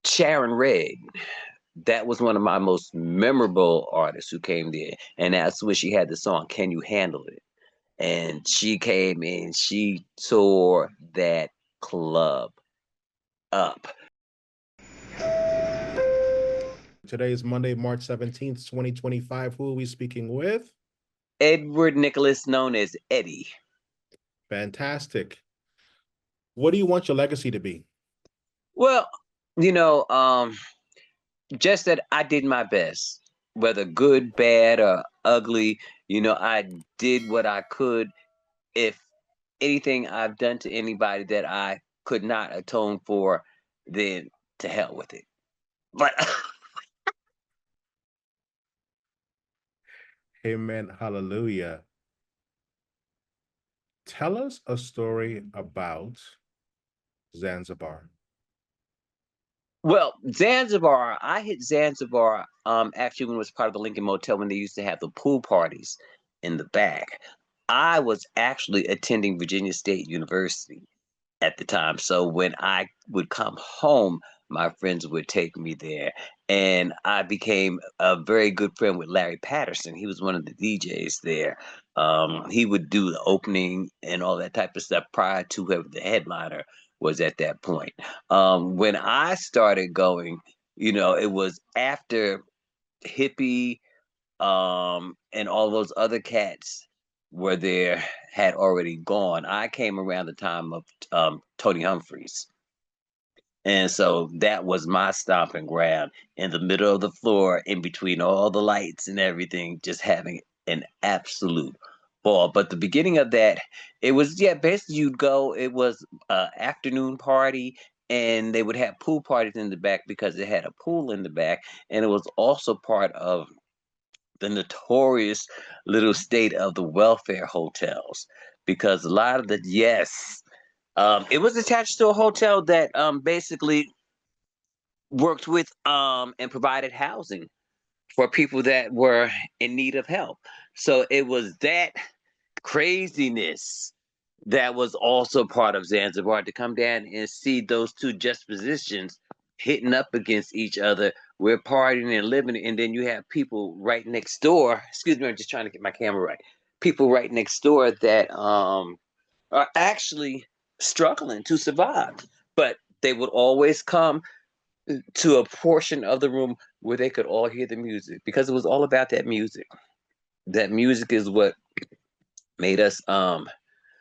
Sharon Red. That was one of my most memorable artists who came there, and that's when she had the song "Can You Handle It?" And she came in, she tore that club up. Today is Monday, March 17th, 2025. Who are we speaking with? Edward Nicholas, known as Eddie. Fantastic. What do you want your legacy to be? Well, you know, just that I did my best, whether good, bad, or ugly. I did what I could. If anything I've done to anybody that I could not atone for, then to hell with it. But Amen. Hallelujah. Tell us a story about Zanzibar. well, Zanzibar, I hit Zanzibar actually when it was part of the Lincoln Motel when they used to have the pool parties in the back. I was actually attending Virginia State University at the time. So when I would come home, my friends would take me there. And I became a very good friend with Larry Patterson. He was one of the DJs there. He would do the opening and all that type of stuff prior to whoever the headliner was at that point. When I started going, it was after Hippie and all those other cats were there had already gone. I came around the time of Tony Humphreys. And so that was my stomping ground in the middle of the floor, in between all the lights and everything, just having an absolute ball. But the beginning of that, it was, yeah, basically you'd go, it was afternoon party, and they would have pool parties in the back because it had a pool in the back. And it was also part of the notorious little state of the welfare hotels, because a lot of the, yes, it was attached to a hotel that basically worked with and provided housing for people that were in need of help. So it was that craziness that was also part of Zanzibar, to come down and see those two juxtapositions hitting up against each other. We're partying and living, and then you have people right next door. Excuse me, I'm just trying to get my camera right. People right next door that are actually struggling to survive, but they would always come to a portion of the room where they could all hear the music, because it was all about that music. That music is what made us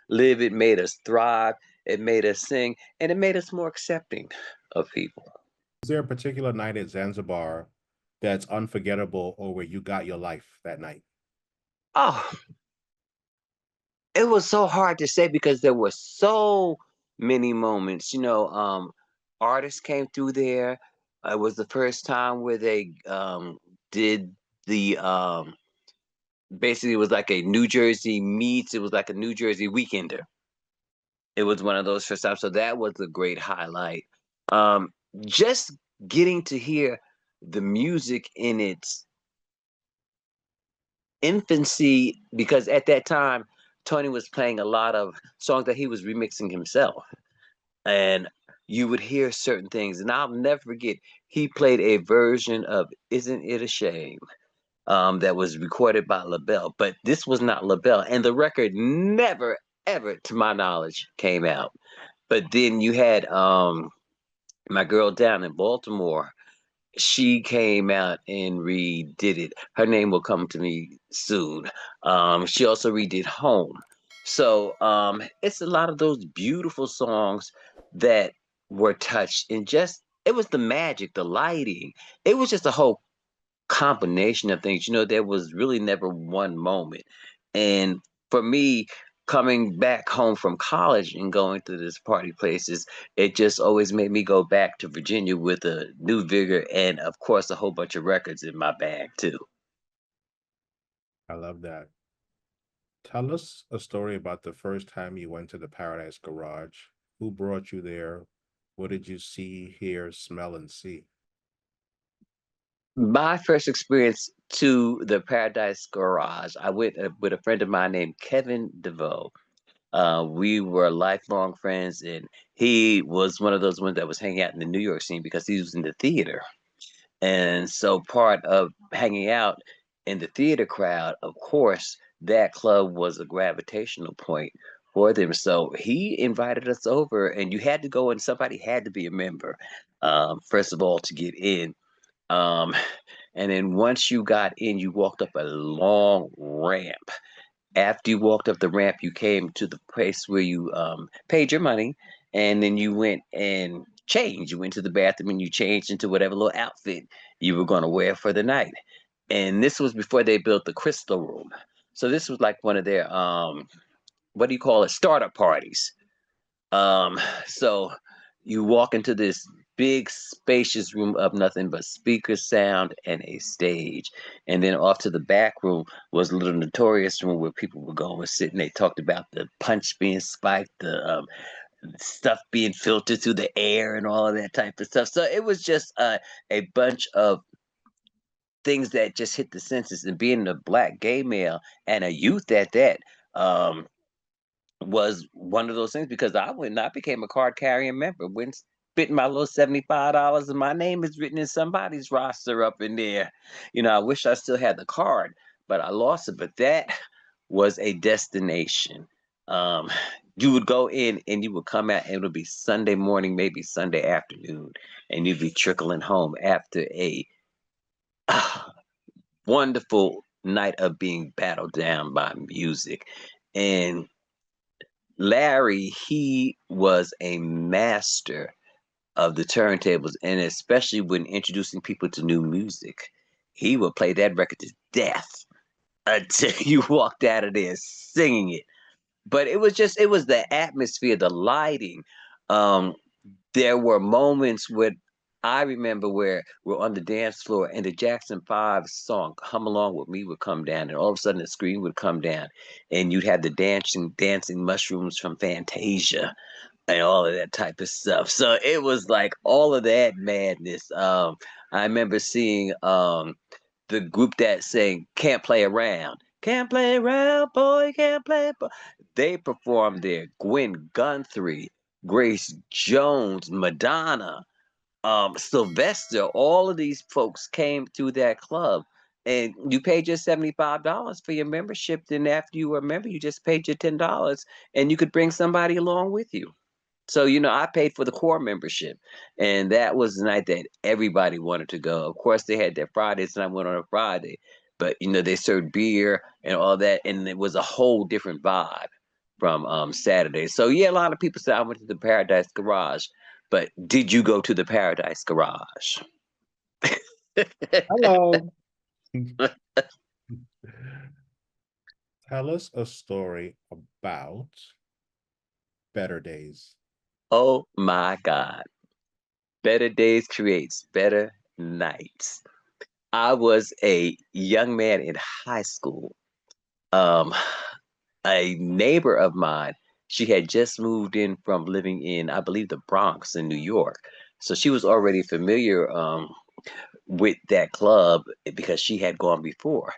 live, it made us thrive, it made us sing, and it made us more accepting of people. Is there a particular night at Zanzibar that's unforgettable or where you got your life that night? Oh, it was so hard to say because there were so many moments. Artists came through there. It was the first time where they did the basically, it was like a New Jersey meets, it was like a New Jersey weekender. It was one of those first times. So that was a great highlight. Um, just getting to hear the music in its infancy, because at that time Tony was playing a lot of songs that he was remixing himself, and you would hear certain things, and I'll never forget, he played a version of "Isn't It a Shame" that was recorded by LaBelle, but this was not LaBelle, and the record never ever, to my knowledge, came out. But then you had my girl down in Baltimore, she came out and redid it. Her name will come to me soon. She also redid Home. So it's a lot of those beautiful songs that were touched, and just it was the magic, the lighting. It was just a whole combination of things. There was really never one moment. And for me, coming back home from college and going to these party places, it just always made me go back to Virginia with a new vigor and, of course, a whole bunch of records in my bag, too. I love that. Tell us a story about the first time you went to the Paradise Garage. Who brought you there? What did you see, hear, smell, and see? My first experience to the Paradise Garage, I went with a friend of mine named Kevin DeVoe. We were lifelong friends, and he was one of those ones that was hanging out in the New York scene because he was in the theater. And so part of hanging out in the theater crowd, of course, that club was a gravitational point for them. So he invited us over, and you had to go, and somebody had to be a member, first of all, to get in. Um, and then once you got in, you walked up a long ramp. After you walked up the ramp, you came to the place where you paid your money, and then you went and changed. You went to the bathroom and you changed into whatever little outfit you were going to wear for the night. And this was before they built the Crystal Room. So this was like one of their what do you call it, startup parties. Um, so you walk into this big spacious room of nothing but speaker sound and a stage. And then off to the back room was a little notorious room where people would go and sit and they talked about the punch being spiked, the stuff being filtered through the air and all of that type of stuff. So it was just a bunch of things that just hit the senses, and being a black gay male and a youth at that. Um, was one of those things because I went and I became a card carrying member. Went spitting my little $75 and my name is written in somebody's roster up in there. You know, I wish I still had the card, but I lost it. But that was a destination. Um, you would go in and you would come out and it would be Sunday morning, maybe Sunday afternoon, and you'd be trickling home after a wonderful night of being battled down by music. And Larry, he was a master of the turntables, and especially when introducing people to new music. He would play that record to death until you walked out of there singing it. But it was the atmosphere, the lighting. Um, there were moments where I remember where we're on the dance floor and the Jackson 5 song "Come Along with Me" would come down, and all of a sudden the screen would come down, and you'd have the dancing mushrooms from Fantasia and all of that type of stuff. So it was like all of that madness. I remember seeing the group that sang "Can't Play Around." Can't play around, boy, can't play. They performed there. Gwen Guthrie, Grace Jones, Madonna, Sylvester, all of these folks came to that club. And you paid your $75 for your membership. Then after you were a member, you just paid your $10 and you could bring somebody along with you. So, you know, I paid for the core membership, and that was the night that everybody wanted to go. Of course, they had their Fridays, and I went on a Friday, but you know, they served beer and all that, and it was a whole different vibe from Saturday. So, yeah, a lot of people said I went to the Paradise Garage, but did you go to the Paradise Garage? Hello. Tell us a story about better days. Oh my God. Better days creates better nights. I was a young man in high school. Um, a neighbor of mine, she had just moved in from living in, I believe, the Bronx in New York. So she was already familiar with that club because she had gone before.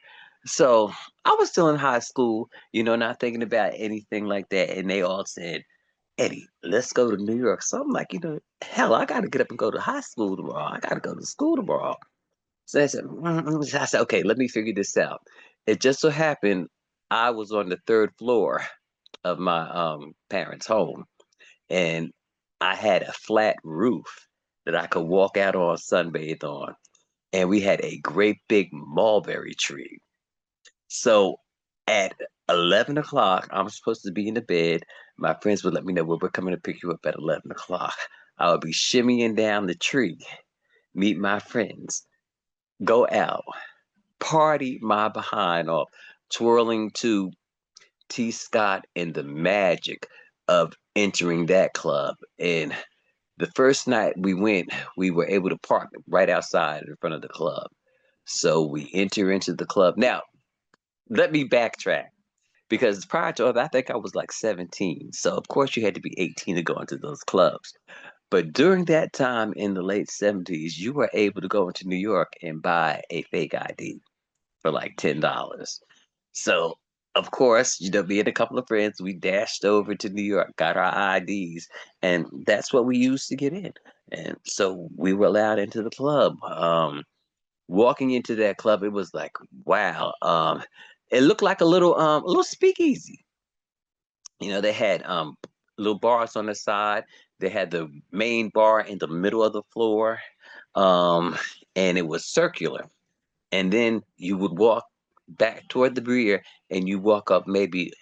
So I was still in high school, you know, not thinking about anything like that. And they all said, Eddie, let's go to New York. So I'm like, you know, hell, I got to get up and go to high school tomorrow. I got to go to school tomorrow. So I said, okay, let me figure this out. It just so happened I was on the third floor of my parents' home, and I had a flat roof that I could walk out on, sunbathe on, and we had a great big mulberry tree. So at 11 o'clock, I'm supposed to be in the bed. My friends would let me know, well, we're coming to pick you up at 11 o'clock. I would be shimmying down the tree, meet my friends, go out, party my behind off, twirling to T. Scott and the magic of entering that club. And the first night we went, we were able to park right outside in front of the club. So we enter into the club. Now, let me backtrack because prior to that, I think I was like 17. So, of course, you had to be 18 to go into those clubs. But during that time in the late 70s, you were able to go into New York and buy a fake ID for like $10. So of course, me and a couple of friends, we dashed over to New York, got our IDs, and that's what we used to get in. And so we were allowed into the club. Walking into that club, it was like, wow. It looked like a little speakeasy. They had little bars on the side. They had the main bar in the middle of the floor, um, and it was circular. And then you would walk back toward the rear, and you walk up maybe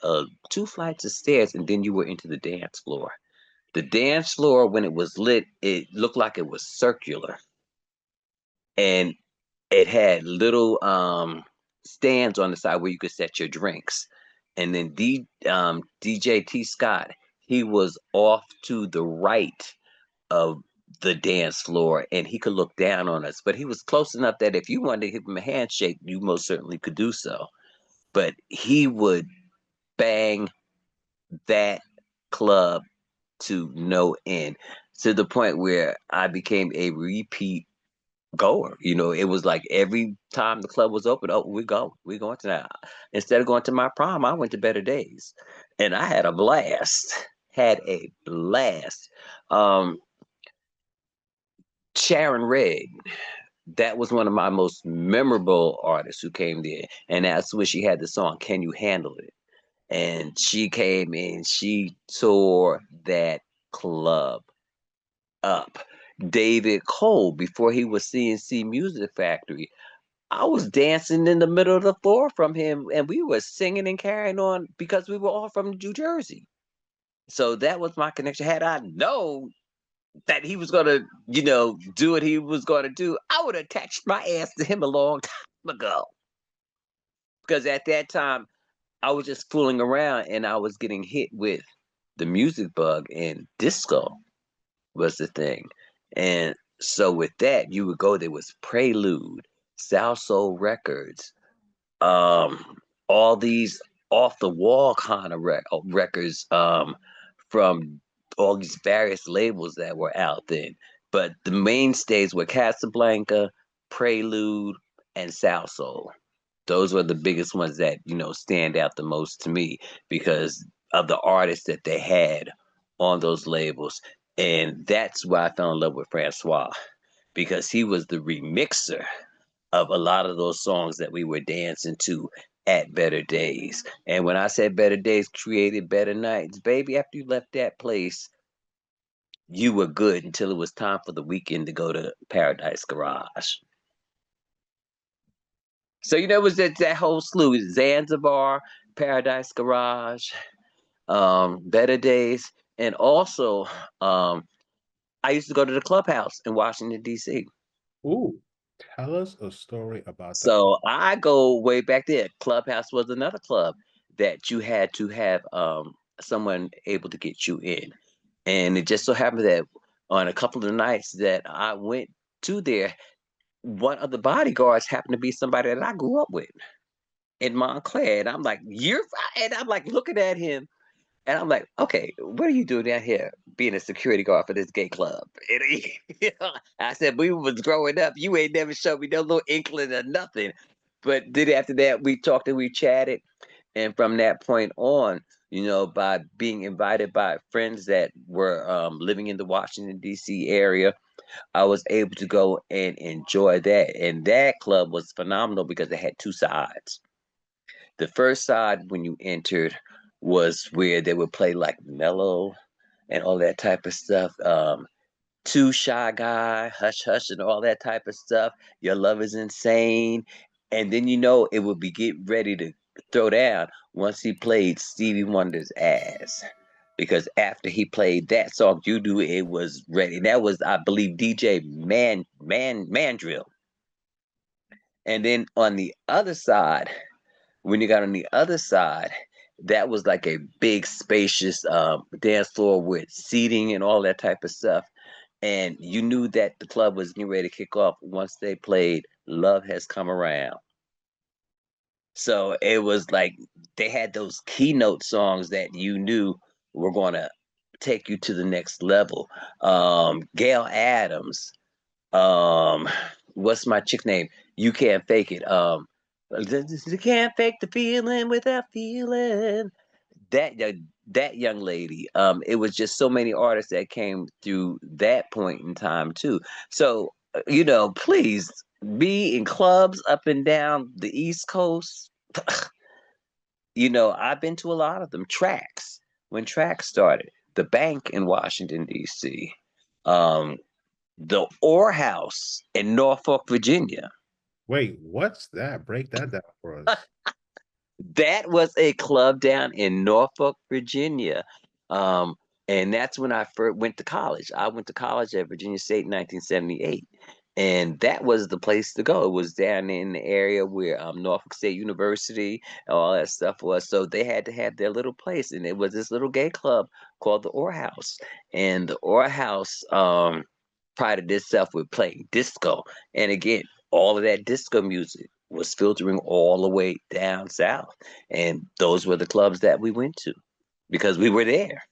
two flights of stairs, and then you were into the dance floor. The dance floor, when it was lit, it looked like it was circular, and it had little stands on the side where you could set your drinks. And then DJ T Scott, he was off to the right of the dance floor, and he could look down on us. But he was close enough that if you wanted to give him a handshake, you most certainly could do so. But he would bang that club to no end, to the point where I became a repeat goer. It was like every time the club was open, oh, we going to that. Instead of going to my prom, I went to Better Days, and I had a blast. Had a blast. Um, Sharon Red, that was one of my most memorable artists who came there, and that's when she had the song "Can You Handle It?" And she came in, she tore that club up. David Cole, before he was CNC Music Factory, I was dancing in the middle of the floor from him, and we were singing and carrying on because we were all from New Jersey. So that was my connection. Had I known that he was gonna, do what he was gonna do, I would have attached my ass to him a long time ago. Because at that time, I was just fooling around, and I was getting hit with the music bug, and disco was the thing. And so with that, you would go, there was Prelude, South Soul Records, um, all these off the wall kind of records, from all these various labels that were out then. But the mainstays were Casablanca, Prelude, and South Soul. Those were the biggest ones that stand out the most to me because of the artists that they had on those labels. And that's why I fell in love with Francois, because he was the remixer of a lot of those songs that we were dancing to at Better Days. And when I said Better Days created better nights, baby, after you left that place, you were good until it was time for the weekend to go to Paradise Garage. So it was that whole slew: Zanzibar, Paradise Garage, Better Days, and also I used to go to the clubhouse in Washington D.C. Ooh, tell us a story about the So I go way back there. Clubhouse was another club that you had to have someone able to get you in. And it just so happened that on a couple of nights that I went to there, one of the bodyguards happened to be somebody that I grew up with in Montclair. And I'm like, and I'm like looking at him, and I'm like, okay, what are you doing down here being a security guard for this gay club? And I said, we was growing up. You ain't never showed me no little inkling or nothing. But then after that, we talked and we chatted. And from that point on, by being invited by friends that were living in the Washington, D.C. area, I was able to go and enjoy that. And that club was phenomenal because it had two sides. The first side, when you entered, was where they would play like mellow and all that type of stuff. Too Shy Guy, Hush Hush, and all that type of stuff. Your Love is Insane. And then it would be get ready to throw down once he played Stevie Wonder's Ass. Because after he played that song, you knew it was ready. That was, I believe, DJ Mandrill. And then on the other side, when you got on the other side, that was like a big, spacious dance floor with seating and all that type of stuff. And you knew that the club was getting ready to kick off once they played Love Has Come Around. So it was like they had those keynote songs that you knew were going to take you to the next level. Gail Adams, um, what's my chick name? You Can't Fake It. You can't fake the feeling without feeling. That young lady. It was just so many artists that came through that point in time too. So please be in clubs up and down the East Coast. I've been to a lot of them. Tracks, when Tracks started, the Bank in Washington D.C., um, the Orr House in Norfolk, Virginia. Wait, what's that? Break that down for us. That was a club down in Norfolk, Virginia. Um, and that's when I first went to college. I went to college at Virginia State in 1978. And that was the place to go. It was down in the area where Norfolk State University and all that stuff was. So they had to have their little place. And it was this little gay club called the Orr House. And the Orr House prided itself with playing disco. And again, all of that disco music was filtering all the way down south. And those were the clubs that we went to because we were there.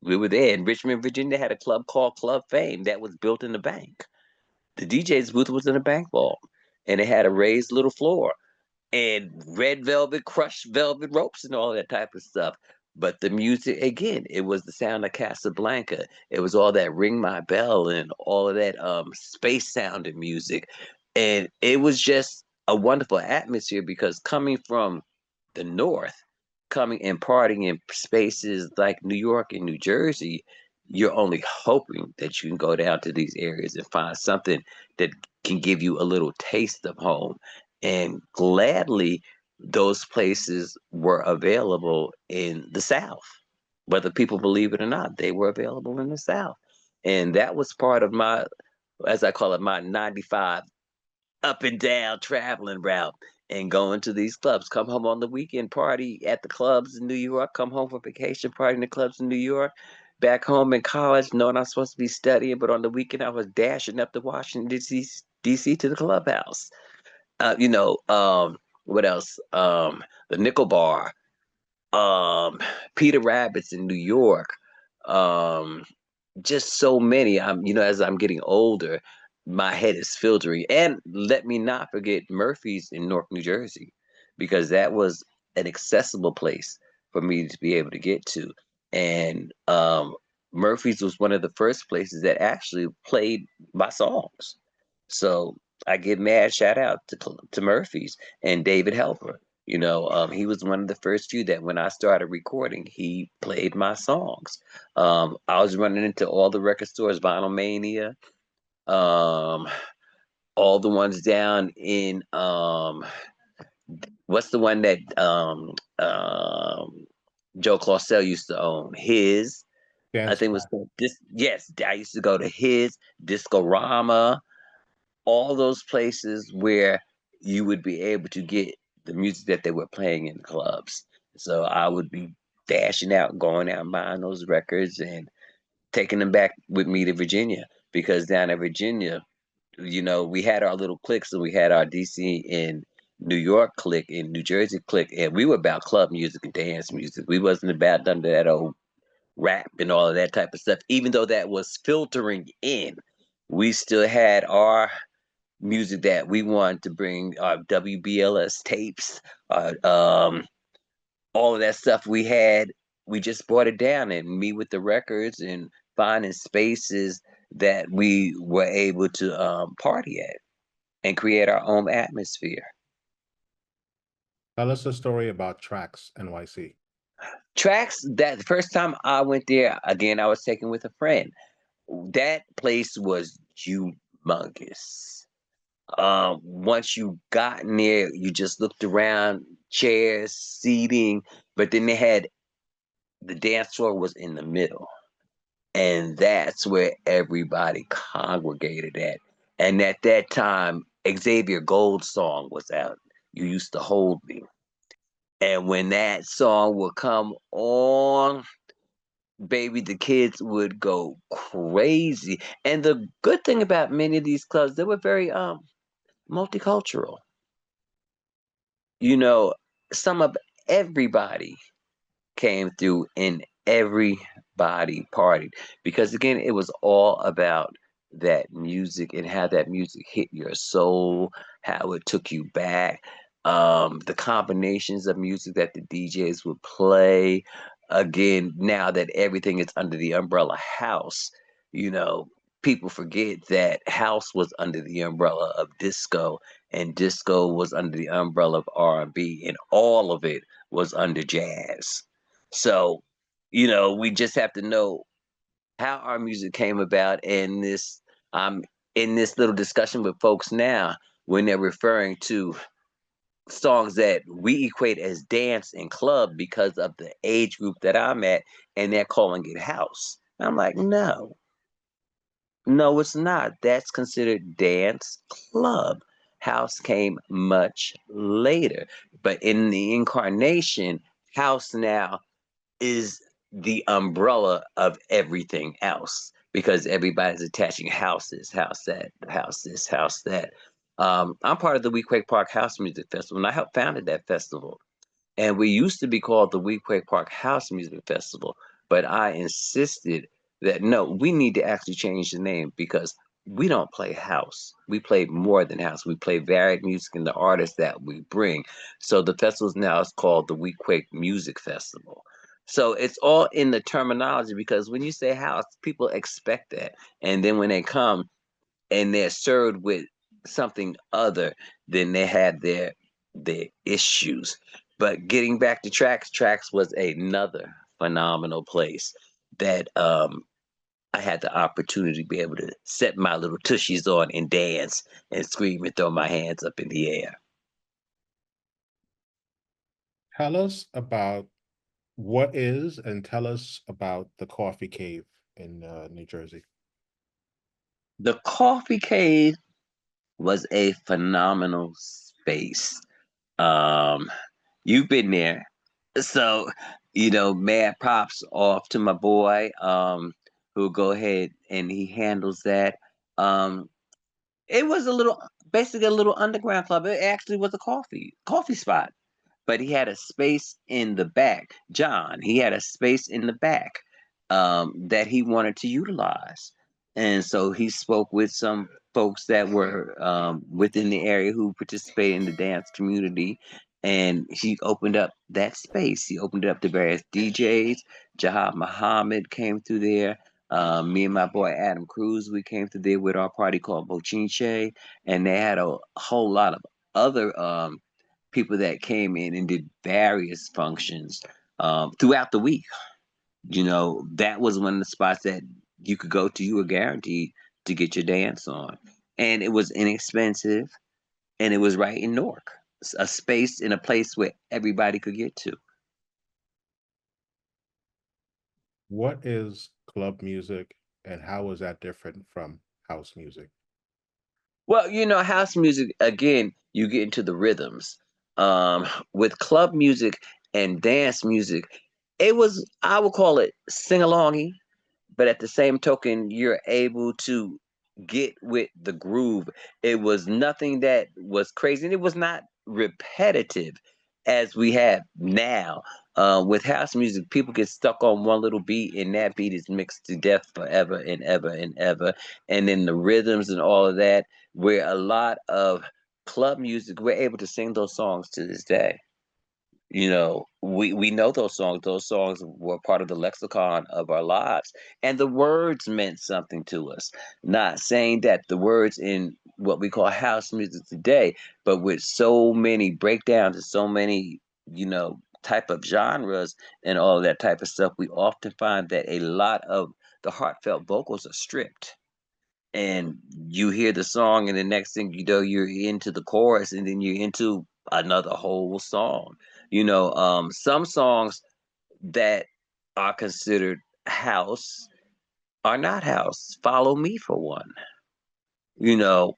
We were there. In Richmond, Virginia, had a club called Club Fame that was built in the bank. The DJ's booth was in a bank vault, and it had a raised little floor and red velvet, crushed velvet ropes and all that type of stuff. But the music, again, it was the sound of Casablanca. It was all that Ring My Bell and all of that space sounding music. And it was just a wonderful atmosphere because coming from the North, coming and partying in spaces like New York and New Jersey, you're only hoping that you can go down to these areas and find something that can give you a little taste of home. And gladly, those places were available in the South. Whether people believe it or not, they were available in the South. And that was part of my, as I call it, my 95 up and down traveling route and going to these clubs. Come home on the weekend, party at the clubs in New York, come home for vacation, party in the clubs in New York. Back home in college, knowing I'm supposed to be studying, but on the weekend I was dashing up to Washington, D.C. to the clubhouse. What else? The Nickel Bar, Peter Rabbit's in New York. Um, just so many. As I'm getting older, my head is filtering. And let me not forget Murphy's in Newark, New Jersey, because that was an accessible place for me to be able to get to. And Murphy's was one of the first places that actually played my songs. So I give mad shout out to Murphy's and David Helper. He was one of the first few that when I started recording, he played my songs. I was running into all the record stores, Vinyl Mania, um, all the ones down in what's the one that Joe Clausell used to own? His, I Dance think it was called this. Yes, I used to go to his Discorama, all those places where you would be able to get the music that they were playing in clubs. So I would be dashing out, going out and buying those records and taking them back with me to Virginia because down in Virginia, we had our little cliques and we had our DC and New York clique and New Jersey clique, and we were about club music and dance music. We wasn't about none of that old rap and all of that type of stuff. Even though that was filtering in, we still had our music that we wanted to bring, our WBLS tapes, all of that stuff we had. We just brought it down and me with the records and finding spaces that we were able to party at and create our own atmosphere. Tell us a story about Tracks NYC. Tracks, that the first time I went there, again, I was taken with a friend. That place was humongous. Once you got in there, you just looked around, chairs, seating, but then they had the dance floor was in the middle. And that's where everybody congregated at. And at that time, Xavier Gold's song was out. You used to hold me. And when that song would come on, baby, the kids would go crazy. And the good thing about many of these clubs, they were very multicultural. You know, some of everybody came through and everybody partied because again it was all about that music and how that music hit your soul, how it took you back. the combinations of music that the DJs would play. Again, now that everything is under the umbrella house, you know, people forget that house was under the umbrella of disco, and disco was under the umbrella of R&B, and all of it was under jazz. So, we just have to know how our music came about, and this I'm in this little discussion with folks now when they're referring to songs that we equate as dance and club because of the age group that I'm at, and they're calling it house. I'm like, no, no, it's not. That's considered dance club. House came much later, but in the incarnation, house now is the umbrella of everything else because everybody's attaching houses, house that, house this, house that. I'm part of the Weequahic Park House Music Festival, and I helped founded that festival. And we used to be called the Weequahic Park House Music Festival, but I insisted that no, we need to actually change the name because we don't play house. We play more than house. We play varied music and the artists that we bring. So the festival now is called the Weequahic Music Festival. So it's all in the terminology because when you say house, people expect that. And then when they come, and they're served with something other, then they have their issues. But getting back to Tracks was another phenomenal place that I had the opportunity to be able to set my little tushies on and dance and scream and throw my hands up in the air. Tell us about what is, and tell us about the Coffee Cave in New Jersey. The Coffee Cave was a phenomenal space. Um, you've been there. So, mad props off to my boy, who'll go ahead and he handles that. Um, it was basically a little underground club. It actually was a coffee spot, but he had a space in the back. John, he had a space in the back that he wanted to utilize. And so he spoke with some folks that were within the area who participate in the dance community. And he opened up that space. He opened it up to various DJs. Jahad Muhammad came through there. Me and my boy Adam Cruz, we came through there with our party called Bochinche. And they had a whole lot of other people that came in and did various functions throughout the week. That was one of the spots that you could go to. You were guaranteed to get your dance on. And it was inexpensive and it was right in Newark, a space in a place where everybody could get to. What is club music, and how is that different from house music? Well, house music, again, you get into the rhythms. With club music and dance music, I would call it sing alongy, but at the same token, you're able to get with the groove. It was nothing that was crazy, and it was not repetitive as we have now. With house music, people get stuck on one little beat, and that beat is mixed to death forever and ever and ever. And then the rhythms and all of that, where a lot of club music, we're able to sing those songs to this day. We know those songs. Those songs were part of the lexicon of our lives, and the words meant something to us. Not saying that the words in what we call house music today, but with so many breakdowns and so many, type of genres and all of that type of stuff, we often find that a lot of the heartfelt vocals are stripped, and you hear the song, and the next thing you know, you're into the chorus, and then you're into another whole song. Some songs that are considered house are not house. Follow Me, for one. you know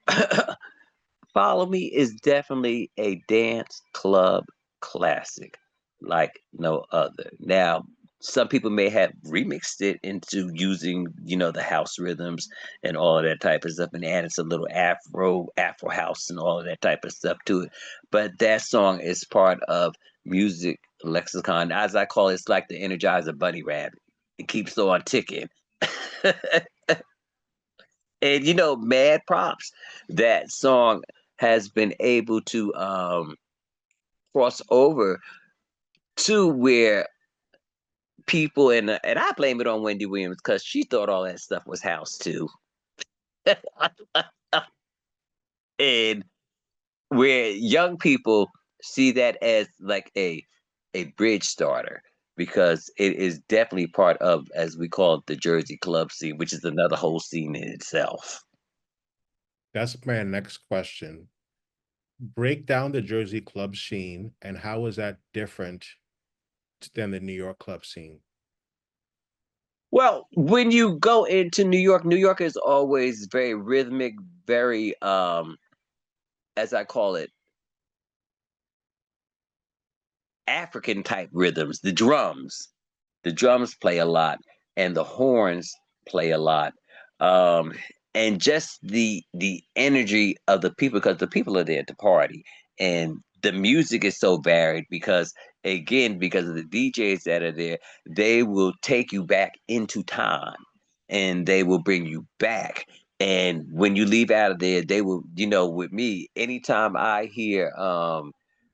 Follow Me is definitely a dance club classic like no other. Now, some people may have remixed it into using, the house rhythms and all of that type of stuff and added some little Afro house and all of that type of stuff to it. But that song is part of music lexicon. As I call it, it's like the Energizer Bunny Rabbit. It keeps on ticking. And mad props. That song has been able to cross over to where people and I blame it on Wendy Williams because she thought all that stuff was house too. And where young people see that as like a bridge starter because it is definitely part of, as we call it, the Jersey club scene, which is another whole scene in itself. That's my next question. Break down the Jersey club scene and how is that different than the New York club scene? Well, when you go into New York, New York is always very rhythmic, very as I call it, African type rhythms. The drums play a lot, and the horns play a lot, um, and just the energy of the people because the people are there to party, and the music is so varied because again because of the DJs that are there, they will take you back into time, and they will bring you back. And when you leave out of there, they will, with me, anytime I hear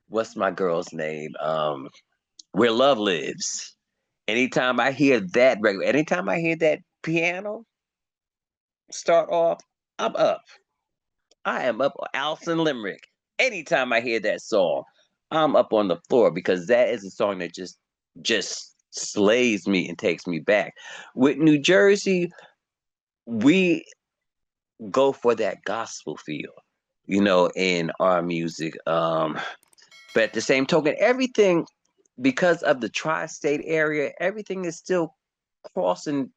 what's my girl's name? Where Love Lives. Anytime I hear that record, anytime I hear that piano start off, I'm up. I am up. Alison Limerick. Anytime I hear that song, I'm up on the floor because that is a song that just slays me and takes me back. With New Jersey, we go for that gospel feel, in our music. But at the same token, everything because of the tri-state area, everything is still crossing,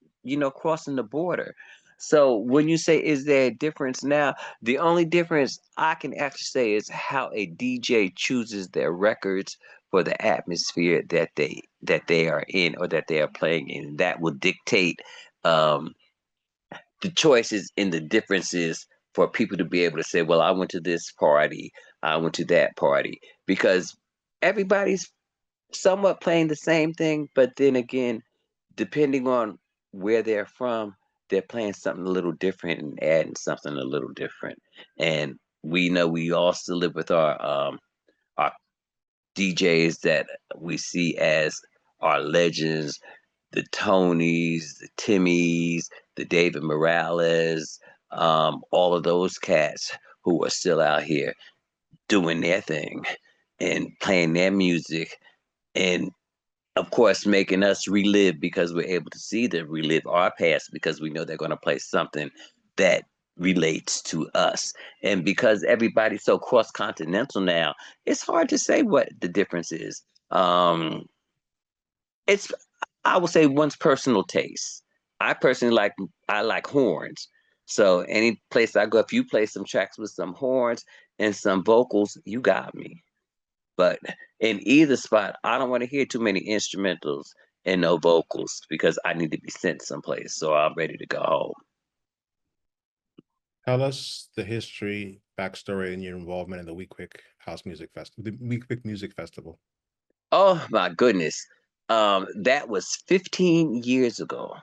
crossing the border. So when you say, is there a difference now? The only difference I can actually say is how a DJ chooses their records for the atmosphere that they are in or that they are playing in. That will dictate um, the choices and the differences for people to be able to say, well, I went to this party, I went to that party, because everybody's somewhat playing the same thing, but then again, depending on where they're from, they're playing something a little different and adding something a little different. And we know we all still live with our DJs that we see as our legends, the Tonys, the Timmys, the David Morales, all of those cats who are still out here doing their thing and playing their music and of course, making us relive because we're able to see them relive our past because we know they're going to play something that relates to us. And because everybody's so cross continental now, it's hard to say what the difference is. It's, I would say, one's personal taste. I personally I like horns. So any place I go, if you play some tracks with some horns and some vocals, you got me. But in either spot, I don't want to hear too many instrumentals and no vocals because I need to be sent someplace. So I'm ready to go home. Tell us the history, backstory, and your involvement in the the Weequahic Music Festival. Oh my goodness. That was 15 years ago.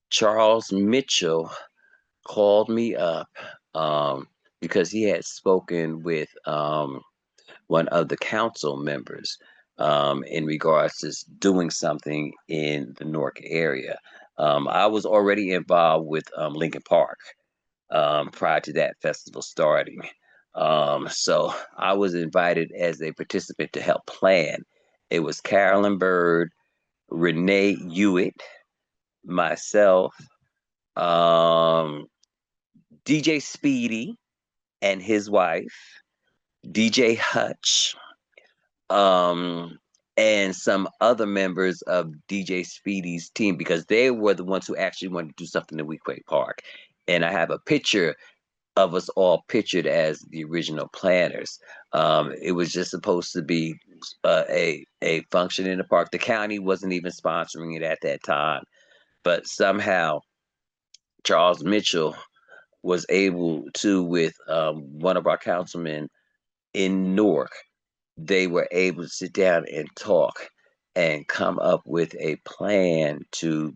Charles Mitchell called me up um, because he had spoken with one of the council members in regards to doing something in the Newark area. I was already involved with Lincoln Park prior to that festival starting. So I was invited as a participant to help plan. It was Carolyn Bird, Renee Hewitt, myself, um, DJ Speedy and his wife, DJ Hutch, um, and some other members of DJ Speedy's team because they were the ones who actually wanted to do something in Weequahic Park. And I have a picture of us all pictured as the original planners. It was just supposed to be a function in the park. The county wasn't even sponsoring it at that time, but somehow Charles Mitchell was able to, with one of our councilmen in Newark, they were able to sit down and talk and come up with a plan to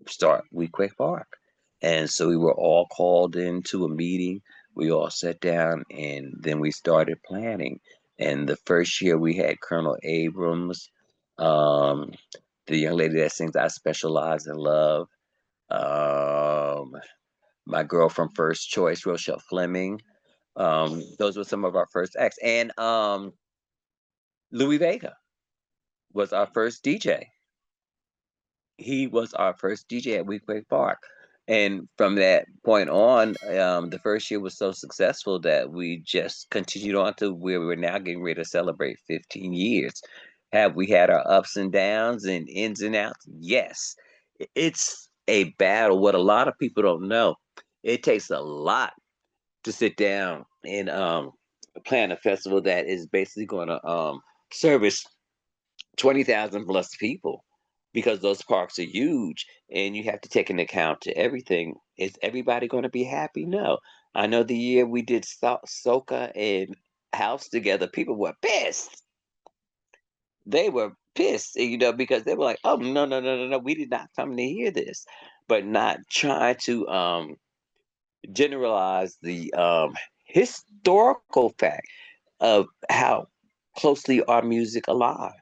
start Weequahic Park. And so we were all called into a meeting. We all sat down and then we started planning. And the first year we had Colonel Abrams, um, the young lady that sings "I Specialize in Love," um, my girl from First Choice, Rochelle Fleming. Those were some of our first acts, and Louie Vega was our first DJ. He was our first DJ at Weequahic Park. And from that point on, the first year was so successful that we just continued on to where we're now getting ready to celebrate 15 years. Have we had our ups and downs and ins and outs? Yes. It's a battle. What a lot of people don't know, it takes a lot to sit down and plan a festival that is basically going to service 20,000 plus people, because those parks are huge and you have to take into account to everything. Is everybody going to be happy? No. I know the year we did Soca and House together, people were pissed. They were pissed, because they were like, oh, no, no, no, no, no, we did not come to hear this. But not trying to generalize the historical fact of how closely our music aligns,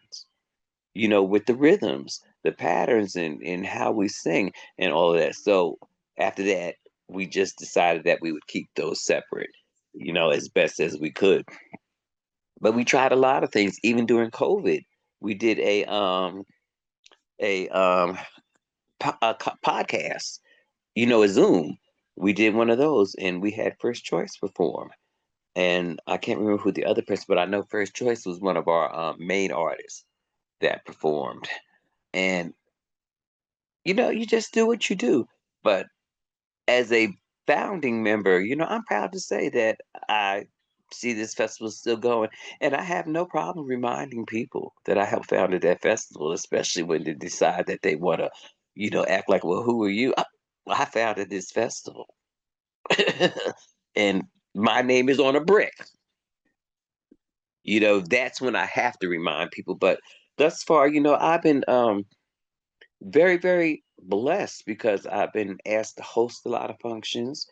with the rhythms, the patterns, and how we sing and all of that. So after that, we just decided that we would keep those separate, as best as we could. But we tried a lot of things, even during COVID. We did a podcast, a Zoom. We did one of those, and we had First Choice perform. And I can't remember who the other person, but I know First Choice was one of our main artists that performed. And you just do what you do. But as a founding member, I'm proud to say that I see this festival still going. And I have no problem reminding people that I helped founded that festival, especially when they decide that they want to, act like, well, who are you? I founded this festival. And my name is on a brick. That's when I have to remind people. But thus far, I've been very, very blessed because I've been asked to host a lot of functions,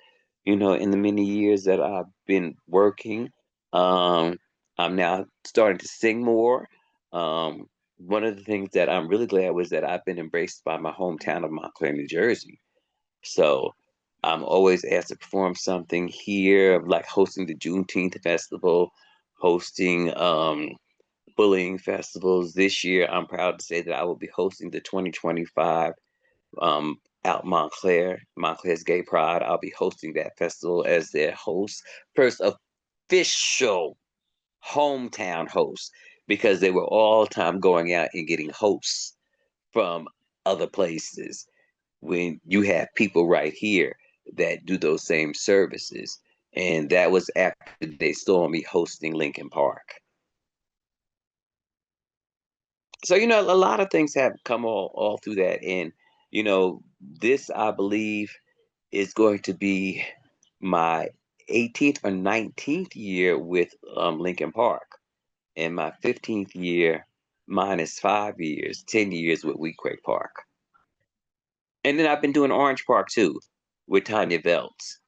in the many years that I've been working. Um, I'm now starting to sing more. Um, One of the things that I'm really glad was that I've been embraced by my hometown of Montclair, New Jersey. So I'm always asked to perform something here, like hosting the Juneteenth festival, hosting bullying festivals. This year, I'm proud to say that I will be hosting the 2025 out Montclair's Gay Pride. I'll be hosting that festival as their host, first official hometown host, because they were all time going out and getting hosts from other places. When you have people right here that do those same services, and that was after they saw me hosting Lincoln Park. So a lot of things have come all through that, and this, I believe, is going to be my 18th or 19th year with Lincoln Park, and my 15th year minus 5 years, 10 years with Weequahic Park. And then I've been doing Orange Park too with Tanya Veltz,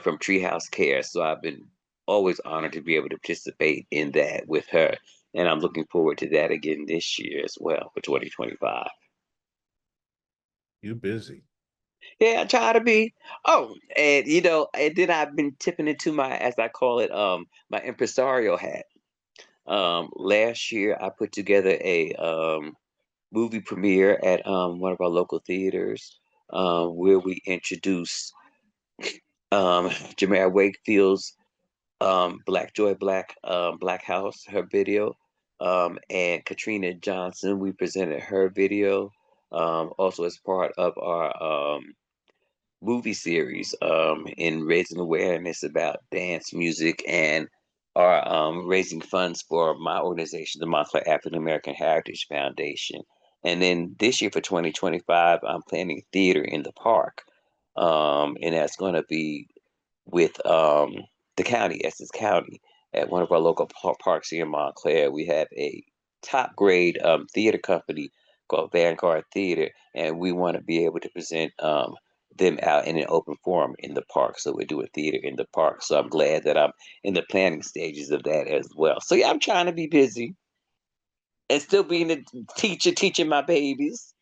from Treehouse Care. So I've been always honored to be able to participate in that with her. And I'm looking forward to that again this year as well for 2025. You busy. Yeah, I try to be. Oh, and and then I've been tipping into my, as I call it, my impresario hat. Last year I put together a movie premiere at one of our local theaters, where we introduced Jamara Wakefield's Black Joy Black House, her video, and Katrina Johnson. We presented her video, also as part of our movie series, in raising awareness about dance music, and are raising funds for my organization, the Montclair African American Heritage Foundation. And then this year for 2025, I'm planning theater in the park. And that's going to be with the county, Essex County, at one of our local parks here in Montclair. We have a top grade theater company called Vanguard Theater, and we want to be able to present them out in an open forum in the park. So we're doing theater in the park. So I'm glad that I'm in the planning stages of that as well. So yeah, I'm trying to be busy and still being a teacher, teaching my babies.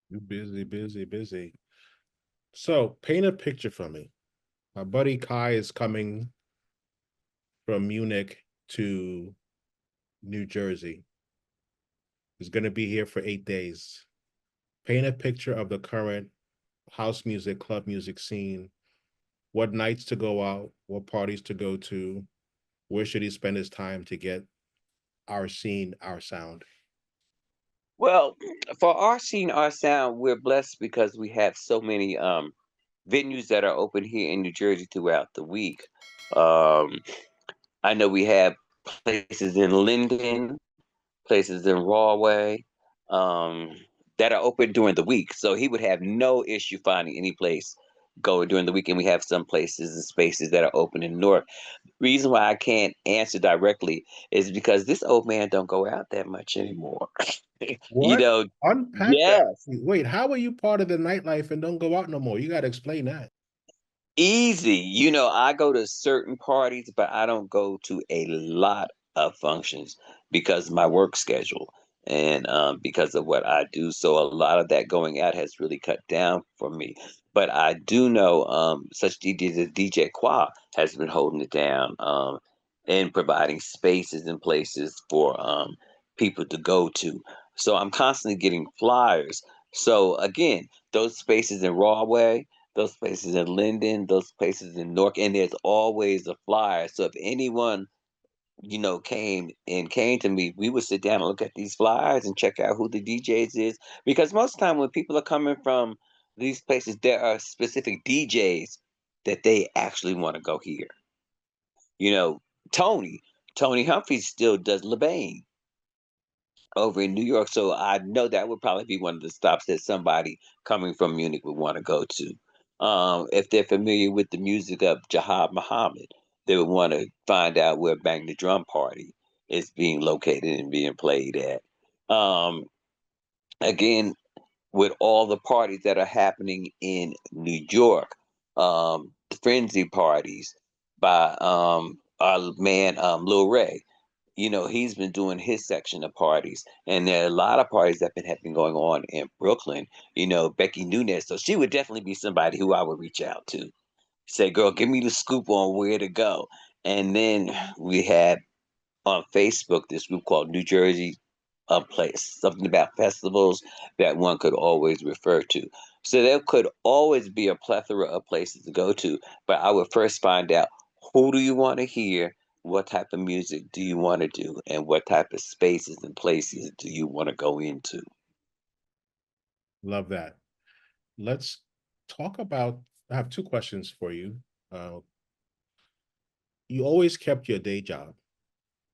You busy, busy, busy. So paint a picture for me. My buddy Kai is coming from Munich to New Jersey. He's going to be here for 8 days. Paint a picture of the current house music, club music scene. What nights to go out, what parties to go to, where should he spend his time to get our scene, our sound? Well, for our scene, our sound, we're blessed because we have so many venues that are open here in New Jersey throughout the week. Um, I know we have places in Linden, places in Rahway, um, that are open during the week. So he would have no issue finding any place going during the weekend. We have some places and spaces that are open in North. Reason why I can't answer directly is because this old man don't go out that much anymore. You What? know, Unpack that. yes. Wait, how are you part of the nightlife and don't go out no more? You got to explain that. Easy. I go to certain parties, but I don't go to a lot of functions because of my work schedule and because of what I do. So a lot of that going out has really cut down for me. But I do know such DJs as DJ Qua has been holding it down and providing spaces and places for people to go to. So I'm constantly getting flyers. So again, those spaces in Rahway, those places in Linden, those places in Newark, and there's always a flyer. So if anyone, came to me, we would sit down and look at these flyers and check out who the DJs is. Because most of the time when people are coming from these places, there are specific DJs that they actually want to go hear. You know, Tony, Tony Humphries still does LeBain over in New York. So I know that would probably be one of the stops that somebody coming from Munich would want to go to. If they're familiar with the music of Jahab Muhammad, they would want to find out where Bang the Drum Party is being located and being played at. Um, Again, with all the parties that are happening in New York, the frenzy parties by our man Lil Ray. He's been doing his section of parties, and there are a lot of parties that have been going on in Brooklyn. Becky Nunez, so she would definitely be somebody who I would reach out to. Say, girl, give me the scoop on where to go. And then we had on Facebook this group called New Jersey a place, something about festivals that one could always refer to. So there could always be a plethora of places to go to, but I would first find out who do you want to hear, what type of music do you want to do, and what type of spaces and places do you want to go into. Love that. Let's talk about. I have two questions for you. Uh, you always kept your day job.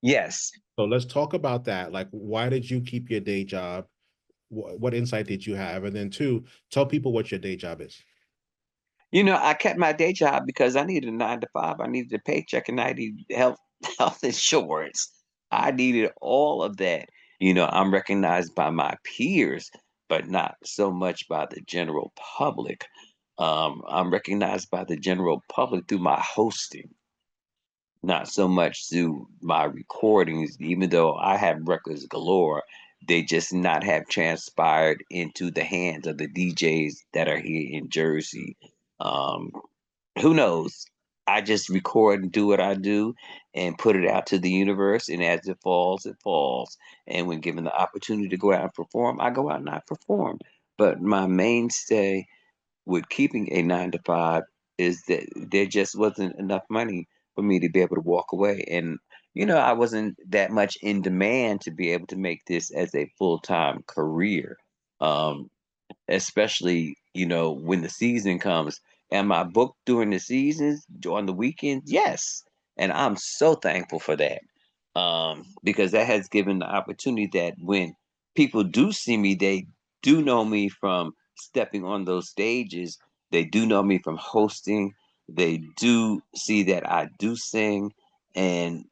Yes. So let's talk about that. Like, why did you keep your day job? What insight did you have? And then two, tell people what your day job is. I kept my day job because I needed a 9 to 5. I needed a paycheck and I needed health insurance. I needed all of that. I'm recognized by my peers, but not so much by the general public. I'm recognized by the general public through my hosting, not so much through my recordings, even though I have records galore. They just not have transpired into the hands of the DJs that are here in Jersey. Um, who knows? I just record and do what I do and put it out to the universe. And as it falls, it falls. And when given the opportunity to go out and perform, I go out and I perform. But my mainstay with keeping a 9 to 5 is that there just wasn't enough money for me to be able to walk away. And, I wasn't that much in demand to be able to make this as a full time career. Um, Especially when the season comes. Am I booked during the seasons on the weekends? Yes, and I'm so thankful for that, because that has given the opportunity that when people do see me, they do know me from stepping on those stages. They do know me from hosting. They do see that I do sing, and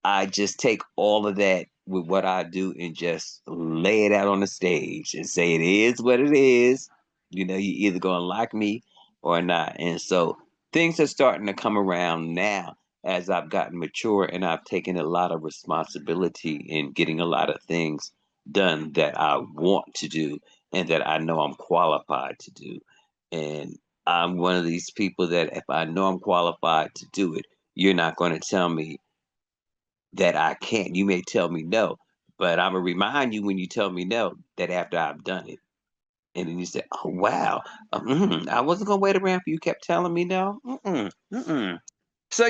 I just take all of that with what I do and just lay it out on the stage and say it is what it is. You either gonna like me or not. And so things are starting to come around now as I've gotten mature and I've taken a lot of responsibility in getting a lot of things done that I want to do and that I know I'm qualified to do. And I'm one of these people that if I know I'm qualified to do it, you're not going to tell me that I can't. You may tell me no, but I'm gonna remind you when you tell me no that after I've done it. And then you say, "Oh wow, I wasn't gonna wait around for you. Kept telling me no. So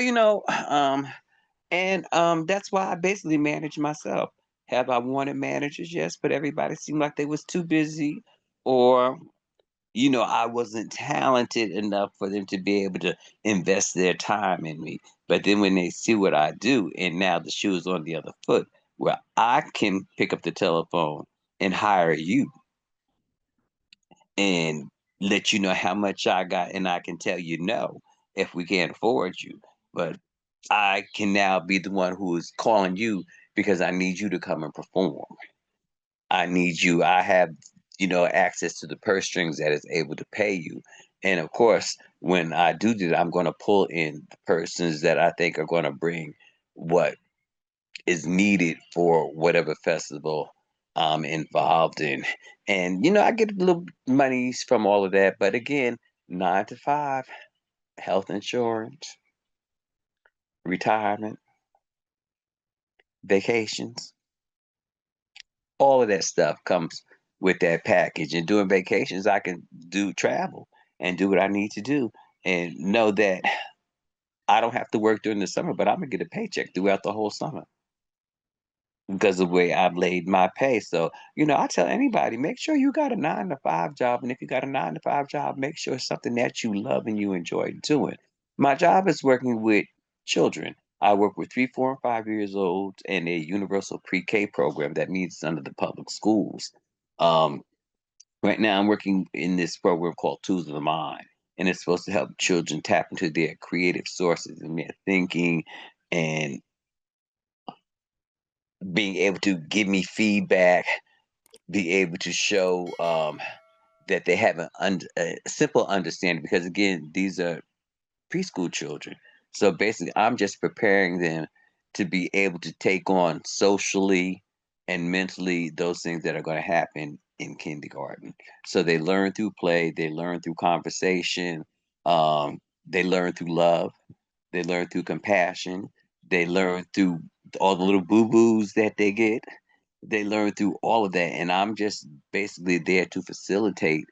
that's why I basically manage myself. Have I wanted managers? Yes, but everybody seemed like they was too busy, or I wasn't talented enough for them to be able to invest their time in me. But then when they see what I do, and now the shoe is on the other foot, where I can pick up the telephone and hire you and let you know how much I got, and I can tell you no if we can't afford you. But I can now be the one who is calling you because I need you to come and perform. I need you. I have, access to the purse strings that is able to pay you. And of course, when I do that, I'm going to pull in the persons that I think are going to bring what is needed for whatever festival I'm involved in. And I get a little monies from all of that, but again, 9 to 5, health insurance, retirement, vacations, all of that stuff comes with that package. And during vacations, I can do travel and do what I need to do and know that I don't have to work during the summer, but I'm gonna get a paycheck throughout the whole summer because of the way I've laid my pay. So, I tell anybody, make sure you got a 9 to 5 job. And if you got a 9 to 5 job, make sure it's something that you love and you enjoy doing. My job is working with children. I work with 3, 4, and 5 years old in a universal pre-K program that meets under the public schools. Um, right now, I'm working in this program called Tools of the Mind, and it's supposed to help children tap into their creative sources and their thinking and being able to give me feedback, be able to show that they have a simple understanding. Because again, these are preschool children. So basically, I'm just preparing them to be able to take on socially and mentally those things that are going to happen in kindergarten. So they learn through play, they learn through conversation, they learn through love, they learn through compassion, they learn through all the little boo boos that they get. They learn through all of that. And I'm just basically there to facilitate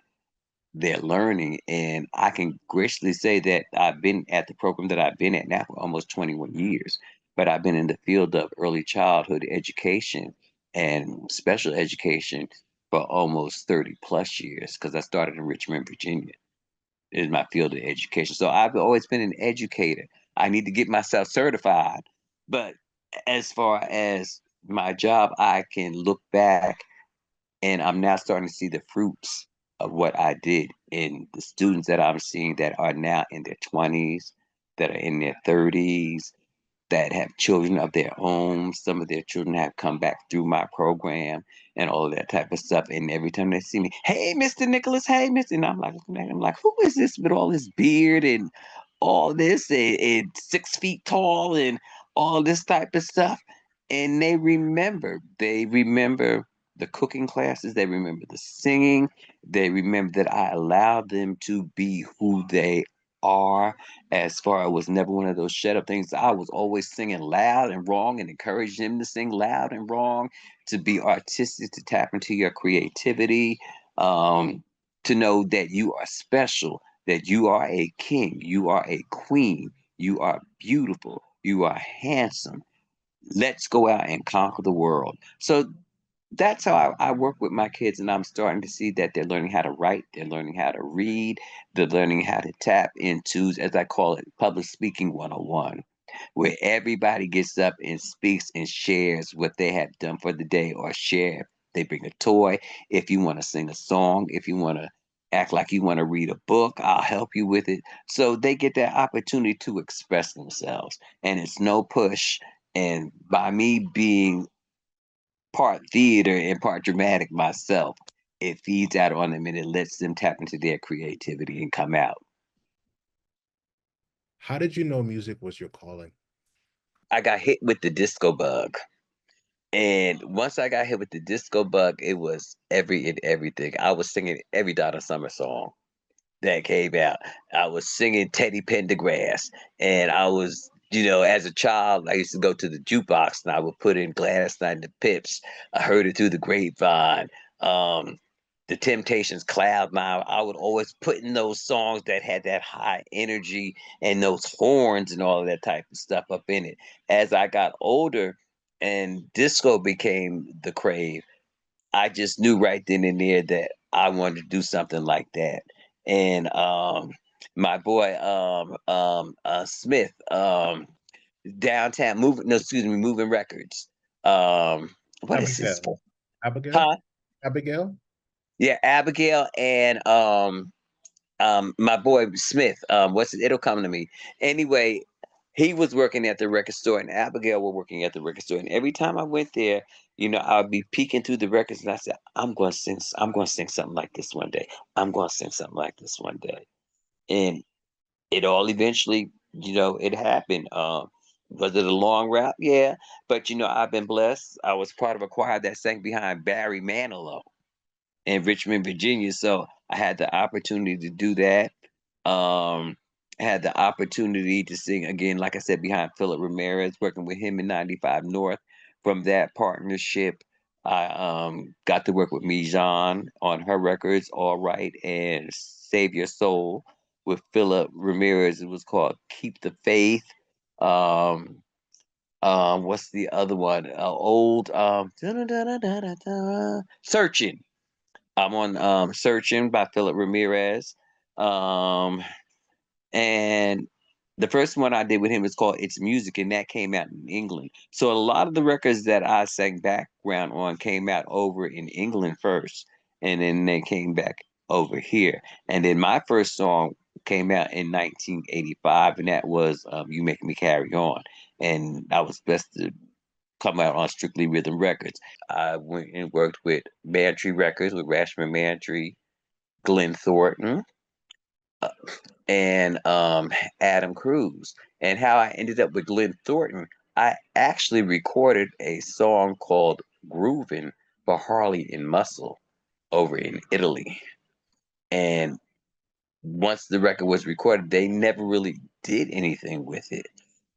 their learning. And I can graciously say that I've been at the program that I've been at now for almost 21 years, but I've been in the field of early childhood education and special education for almost 30 plus years because I started in Richmond, Virginia. Is my field of education. So I've always been an educator. I need to get myself certified. But as far as my job, I can look back and I'm now starting to see the fruits of what I did in the students that I'm seeing that are now in their 20s, that are in their 30s, that have children of their own. Some of their children have come back through my program and all of that type of stuff. And every time they see me, hey, Mr. Nicholas, hey, Mr. And I'm like, looking at him like, who is this with all this beard and all this and 6 feet tall and all this type of stuff? And they remember the cooking classes, they remember the singing, they remember that I allowed them to be who they are. As far, I was never one of those shut up things. I was always singing loud and wrong and encouraging them to sing loud and wrong, to be artistic, to tap into your creativity, to know that you are special, that you are a king, you are a queen, you are beautiful, you are handsome. Let's go out and conquer the world. So that's how I work with my kids, and I'm starting to see that they're learning how to write, they're learning how to read, they're learning how to tap into, as I call it, public speaking 101, where everybody gets up and speaks and shares what they have done for the day, or share. They bring a toy. If you want to sing a song, if you want to act like you want to read a book, I'll help you with it. So they get that opportunity to express themselves, and it's no push. And by me being part theater and part dramatic myself, it feeds out on them and it lets them tap into their creativity and come out. How did you know music was your calling? I got hit with the disco bug. And once I got hit with the disco bug, it was every and everything. I was singing every Donna Summer song that came out. I was singing Teddy Pendergrass, and I was, as a child, I used to go to the jukebox and I would put in Gladys Knight and the Pips. I heard it through the grapevine. Um, the Temptations, Cloud Nine. I would always put in those songs that had that high energy and those horns and all of that type of stuff up in it. As I got older and disco became the crave, I just knew right then and there that I wanted to do something like that. And my boy Smith, downtown moving no, excuse me, moving records. What is his Abigail. Abigail? huh? Abigail? Yeah, Abigail and my boy Smith, what's it? It'll come to me. Anyway, he was working at the record store and Abigail were working at the record store. And every time I went there, I'd be peeking through the records and I said, I'm gonna sing something like this one day. I'm gonna sing something like this one day. And it all eventually, it happened. Was it a long route? Yeah. But I've been blessed. I was part of a choir that sang behind Barry Manilow in Richmond, Virginia. So I had the opportunity to do that. I had the opportunity to sing again, like I said, behind Philip Ramirez, working with him in 95 North. From that partnership, I got to work with Mijan on her records, All Right, and Save Your Soul with Philip Ramirez. It was called Keep the Faith. Um, what's the other one? Old Searching. I'm on Searching by Philip Ramirez. Um, and the first one I did with him is called It's Music, and that came out in England. So a lot of the records that I sang background on came out over in England first, and then they came back over here. And then my first song came out in 1985, and that was You Make Me Carry On. And I was best to come out on Strictly Rhythm Records. I went and worked with Mantry Records with Rashman Mantry, Glenn Thornton, and Adam Cruz. And how I ended up with Glenn Thornton, I actually recorded a song called Groovin' for Harley and Muscle over in Italy. And once the record was recorded, they never really did anything with it.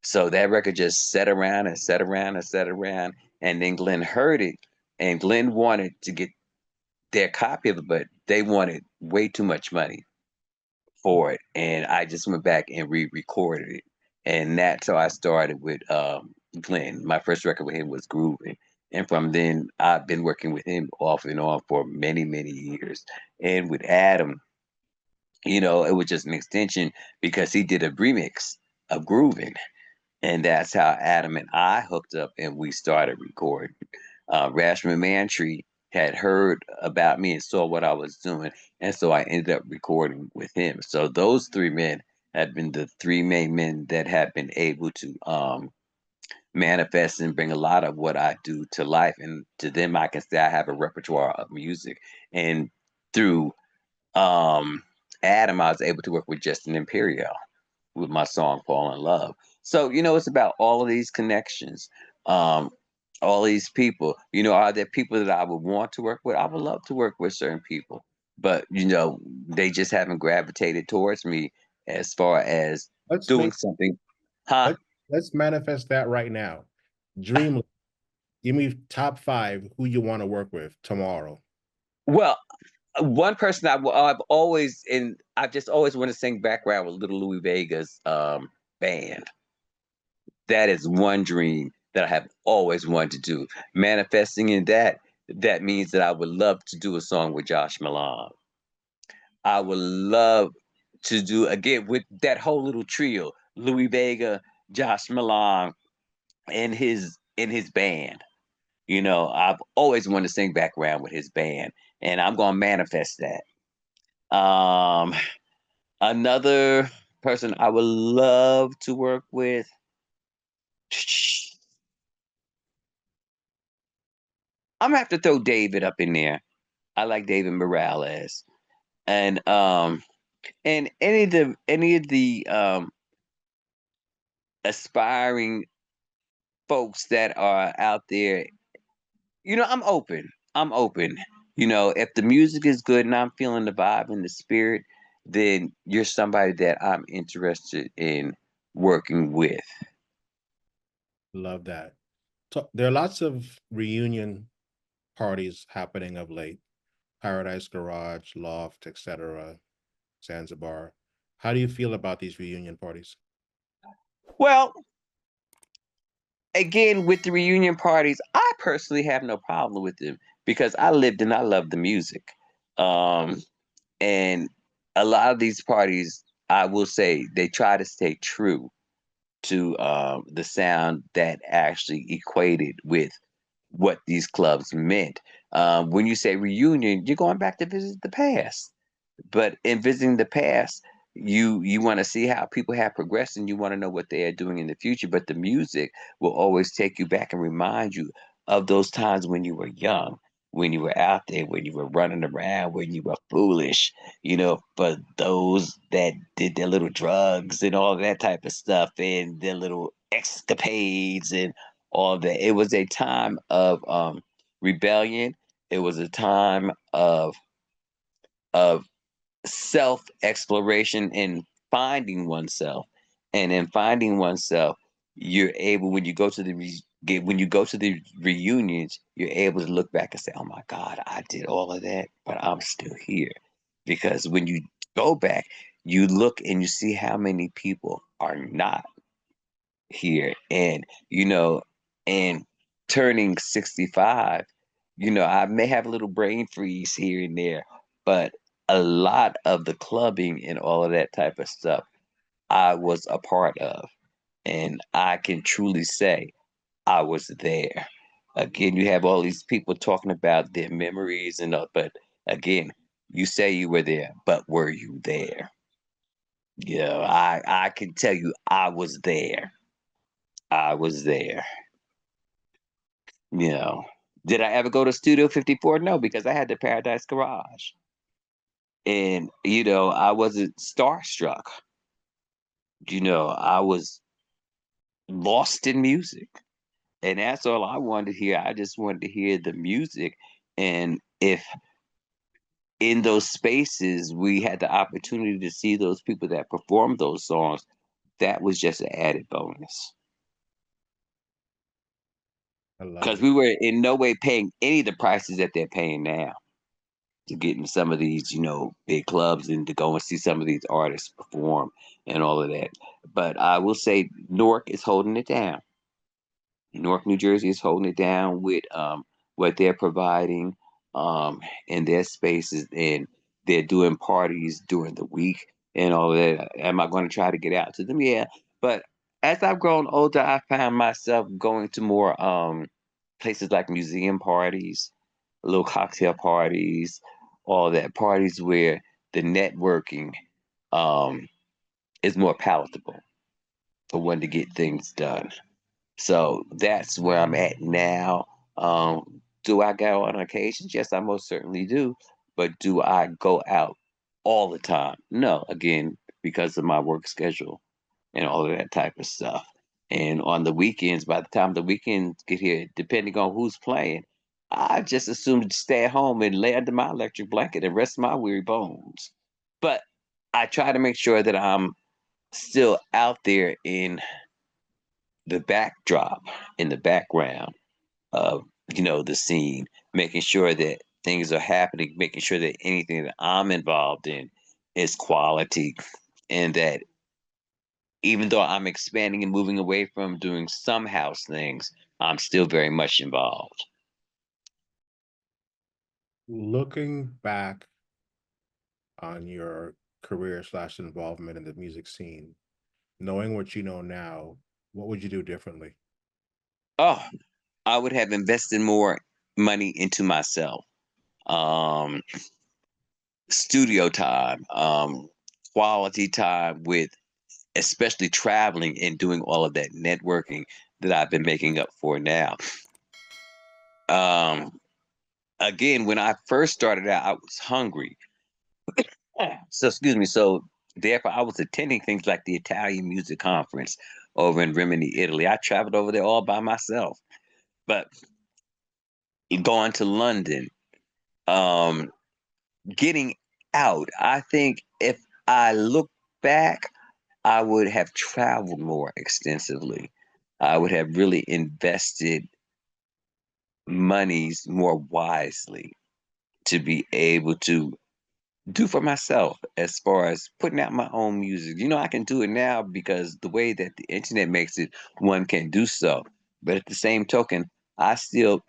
So that record just sat around and sat around and sat around. And then Glenn heard it, and Glenn wanted to get their copy of it, but they wanted way too much money for it. And I just went back and re-recorded it. And that's how I started with Glenn. My first record with him was Grooving. And from then I've been working with him off and on for many, many years. And with Adam, it was just an extension because he did a remix of Grooving. And that's how Adam and I hooked up and we started recording. Rashman Mantry had heard about me and saw what I was doing, and so I ended up recording with him. So those three men have been the three main men that have been able to manifest and bring a lot of what I do to life. And to them, I can say I have a repertoire of music. And through um, Adam, I was able to work with Justin Imperial with my song Fall in Love. So, it's about all of these connections, um, all these people. Are there people that I would want to work with? I would love to work with certain people, but, they just haven't gravitated towards me as far as Let's doing make something. Huh? let let's manifest that right now. Dream, give me top five who you want to work with tomorrow. Well, one person I've just always wanted to sing background with Little Louie Vega's band. That is one dream that I have always wanted to do. Manifesting in that means that I would love to do a song with Josh Milan. I would love to do again with that whole little trio, Louis Vega, Josh Milan, and his band. I've always wanted to sing background with his band, and I'm gonna manifest that. Another person I would love to work with. I'm gonna have to throw David up in there. I like David Morales, and any of the aspiring folks that are out there, I'm open. I'm open. If the music is good and I'm feeling the vibe and the spirit, then you're somebody that I'm interested in working with. Love that. So there are lots of reunion parties happening of late. Paradise Garage, Loft, etc., Zanzibar. How do you feel about these reunion parties? Well, again, with the reunion parties, I personally have no problem with them because I lived and I love the music. Um, and a lot of these parties, I will say, they try to stay true to the sound that actually equated with what these clubs meant. When you say reunion, you're going back to visit the past. But in visiting the past, you want to see how people have progressed and you want to know what they are doing in the future. But the music will always take you back and remind you of those times when you were young, when you were out there, when you were running around, when you were foolish, for those that did their little drugs and all that type of stuff and their little escapades and all that. It was a time of rebellion. It was a time of self exploration and finding oneself. And in finding oneself, you're able when you go to the reunions, you're able to look back and say, "Oh my God, I did all of that, but I'm still here." Because when you go back, you look and you see how many people are not here, and turning 65, I may have a little brain freeze here and there, but a lot of the clubbing and all of that type of stuff I was a part of, and I can truly say I was there. Again, you have all these people talking about their memories and but again, you say you were there, but were you there? I can tell you I was there. I was there. You know, did I ever go to Studio 54? No, because I had the Paradise Garage. And, I wasn't starstruck. I was lost in music. And that's all I wanted to hear. I just wanted to hear the music. And if in those spaces we had the opportunity to see those people that performed those songs, that was just an added bonus. I love Because it. we were in no way paying any of the prices that they're paying now to get in some of these, big clubs and to go and see some of these artists perform and all of that. But I will say Newark is holding it down. Newark, New Jersey is holding it down with what they're providing in their spaces, and they're doing parties during the week and all of that. Am I going to try to get out to them? Yeah. But as I've grown older, I found myself going to more places like museum parties, little cocktail parties, all that parties where the networking um, is more palatable for one to get things done. So that's where I'm at now. Do I go on occasions? Yes, I most certainly do. But do I go out all the time? No, again, because of my work schedule and all of that type of stuff. And on the weekends, by the time the weekends get here, depending on who's playing, I just assume to stay at home and lay under my electric blanket and rest my weary bones. But I try to make sure that I'm still out there in the backdrop, in the background of, the scene, making sure that things are happening, making sure that anything that I'm involved in is quality, and that even though I'm expanding and moving away from doing some house things, I'm still very much involved. Looking back on your career slash involvement in the music scene, knowing what you know now, what would you do differently? Oh, I would have invested more money into myself. Um, Studio time, quality time with especially traveling and doing all of that networking that I've been making up for now. Um, again, when I first started out, I was hungry. So excuse me. So therefore, I was attending things like the Italian Music Conference over in Rimini, Italy. I traveled over there all by myself. But going to London, um, getting out, I think if I look back, I would have traveled more extensively. I would have really invested monies more wisely to be able to do for myself as far as putting out my own music. I can do it now because the way that the internet makes it, one can do so. But at the same token, I still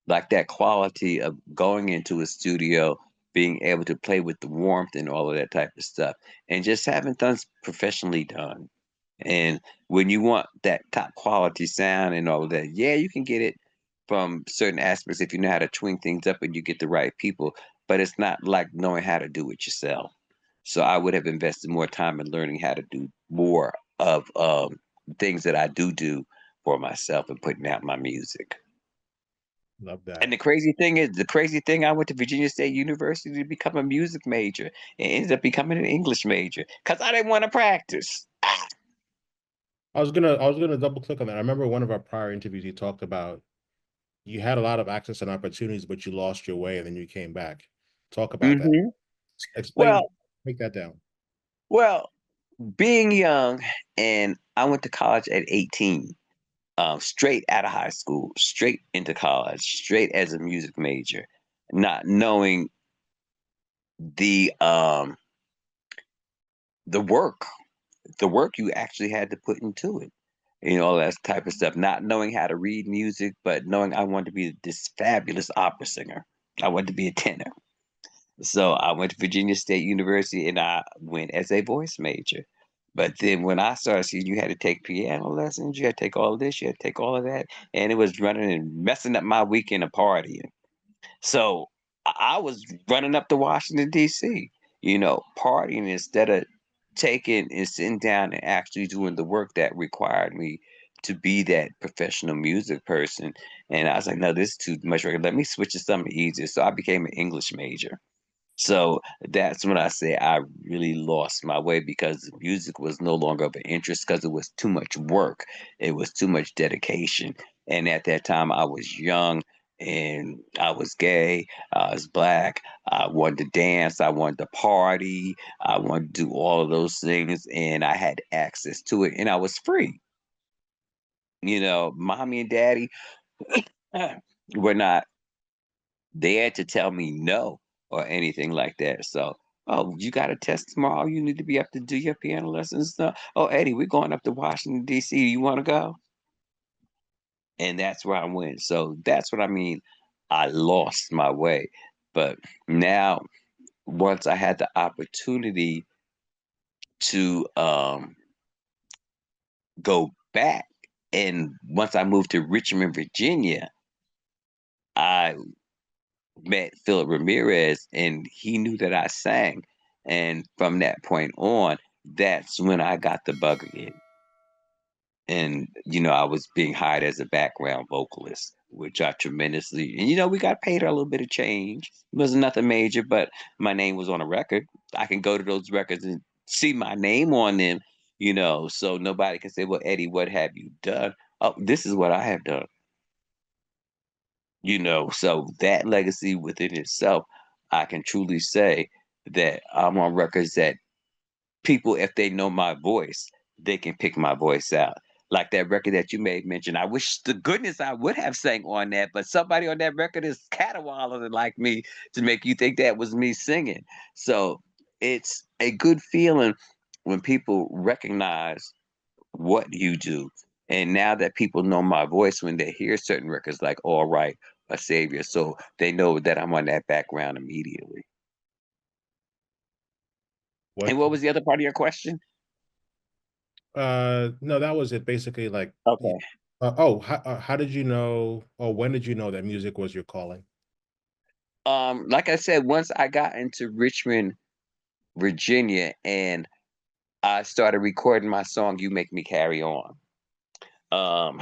like that quality of going into a studio, being able to play with the warmth and all of that type of stuff, and just having things professionally done. And when you want that top quality sound and all of that, yeah, you can get it from certain aspects if you know how to twing things up and you get the right people, but it's not like knowing how to do it yourself. So I would have invested more time in learning how to do more of things that I do for myself and putting out my music. Love And that. the crazy thing, I went to Virginia State University to become a music major and ended up becoming an English major because I didn't want to practice. I was gonna double click on that. I remember one of our prior interviews, you talked about you had a lot of access and opportunities, but you lost your way and then you came back. Talk about that. Hmm. Explain, Well, break that down. well, being young, and I went to college at 18, straight out of high school, straight into college, straight as a music major, not knowing the um the work, the work you actually had to put into it. All that type of stuff. Not knowing how to read music, but knowing I wanted to be this fabulous opera singer. I wanted to be a tenor. So I went to Virginia State University and I went as a voice major. But then when I started seeing you had to take piano lessons, you had to take all of this, you had to take all of that, and it was running and messing up my weekend of partying. So I was running up to Washington D.C., partying instead of taking and sitting down and actually doing the work that required me to be that professional music person. And I was like, no, this is too much work. Let me switch to something easier. So I became an English major. So that's when I say I really lost my way because music was no longer of an interest because it was too much work. It was too much dedication. And at that time, I was young and I was gay. I was black. I wanted to dance. I wanted to party. I wanted to do all of those things. And I had access to it and I was free. Mommy and daddy were not there to tell me no or anything like that. So, oh, you got a test tomorrow. You need to be up to do your piano lessons. Oh, Eddie, we're going up to Washington D.C. You want to go? And that's where I went. So that's what I mean. I lost my way, but now once I had the opportunity to go back, and once I moved to Richmond, Virginia, I met Philip Ramirez and he knew that I sang. And from that point on, that's when I got the bug again. And, I was being hired as a background vocalist, which I tremendously, and, we got paid a little bit of change. It wasn't nothing major, but my name was on a record. I can go to those records and see my name on them, so nobody can say, well, Eddie, what have you done? Oh, this is what I have done. So that legacy within itself, I can truly say that I'm on records that people, if they know my voice, they can pick my voice out. Like that record that you made mention. I wish to goodness I would have sang on that, but somebody on that record is caterwauling like me to make you think that was me singing. So it's a good feeling when people recognize what you do. And now that people know my voice when they hear certain records like All Right, A Savior, so they know that I'm on that background immediately. And What? what was the other part of your question? No, that was it. Basically, like, Okay. how did you know, or when did you know that music was your calling? Like I said, once I got into Richmond, Virginia, and I started recording my song "You Make Me Carry On." Um,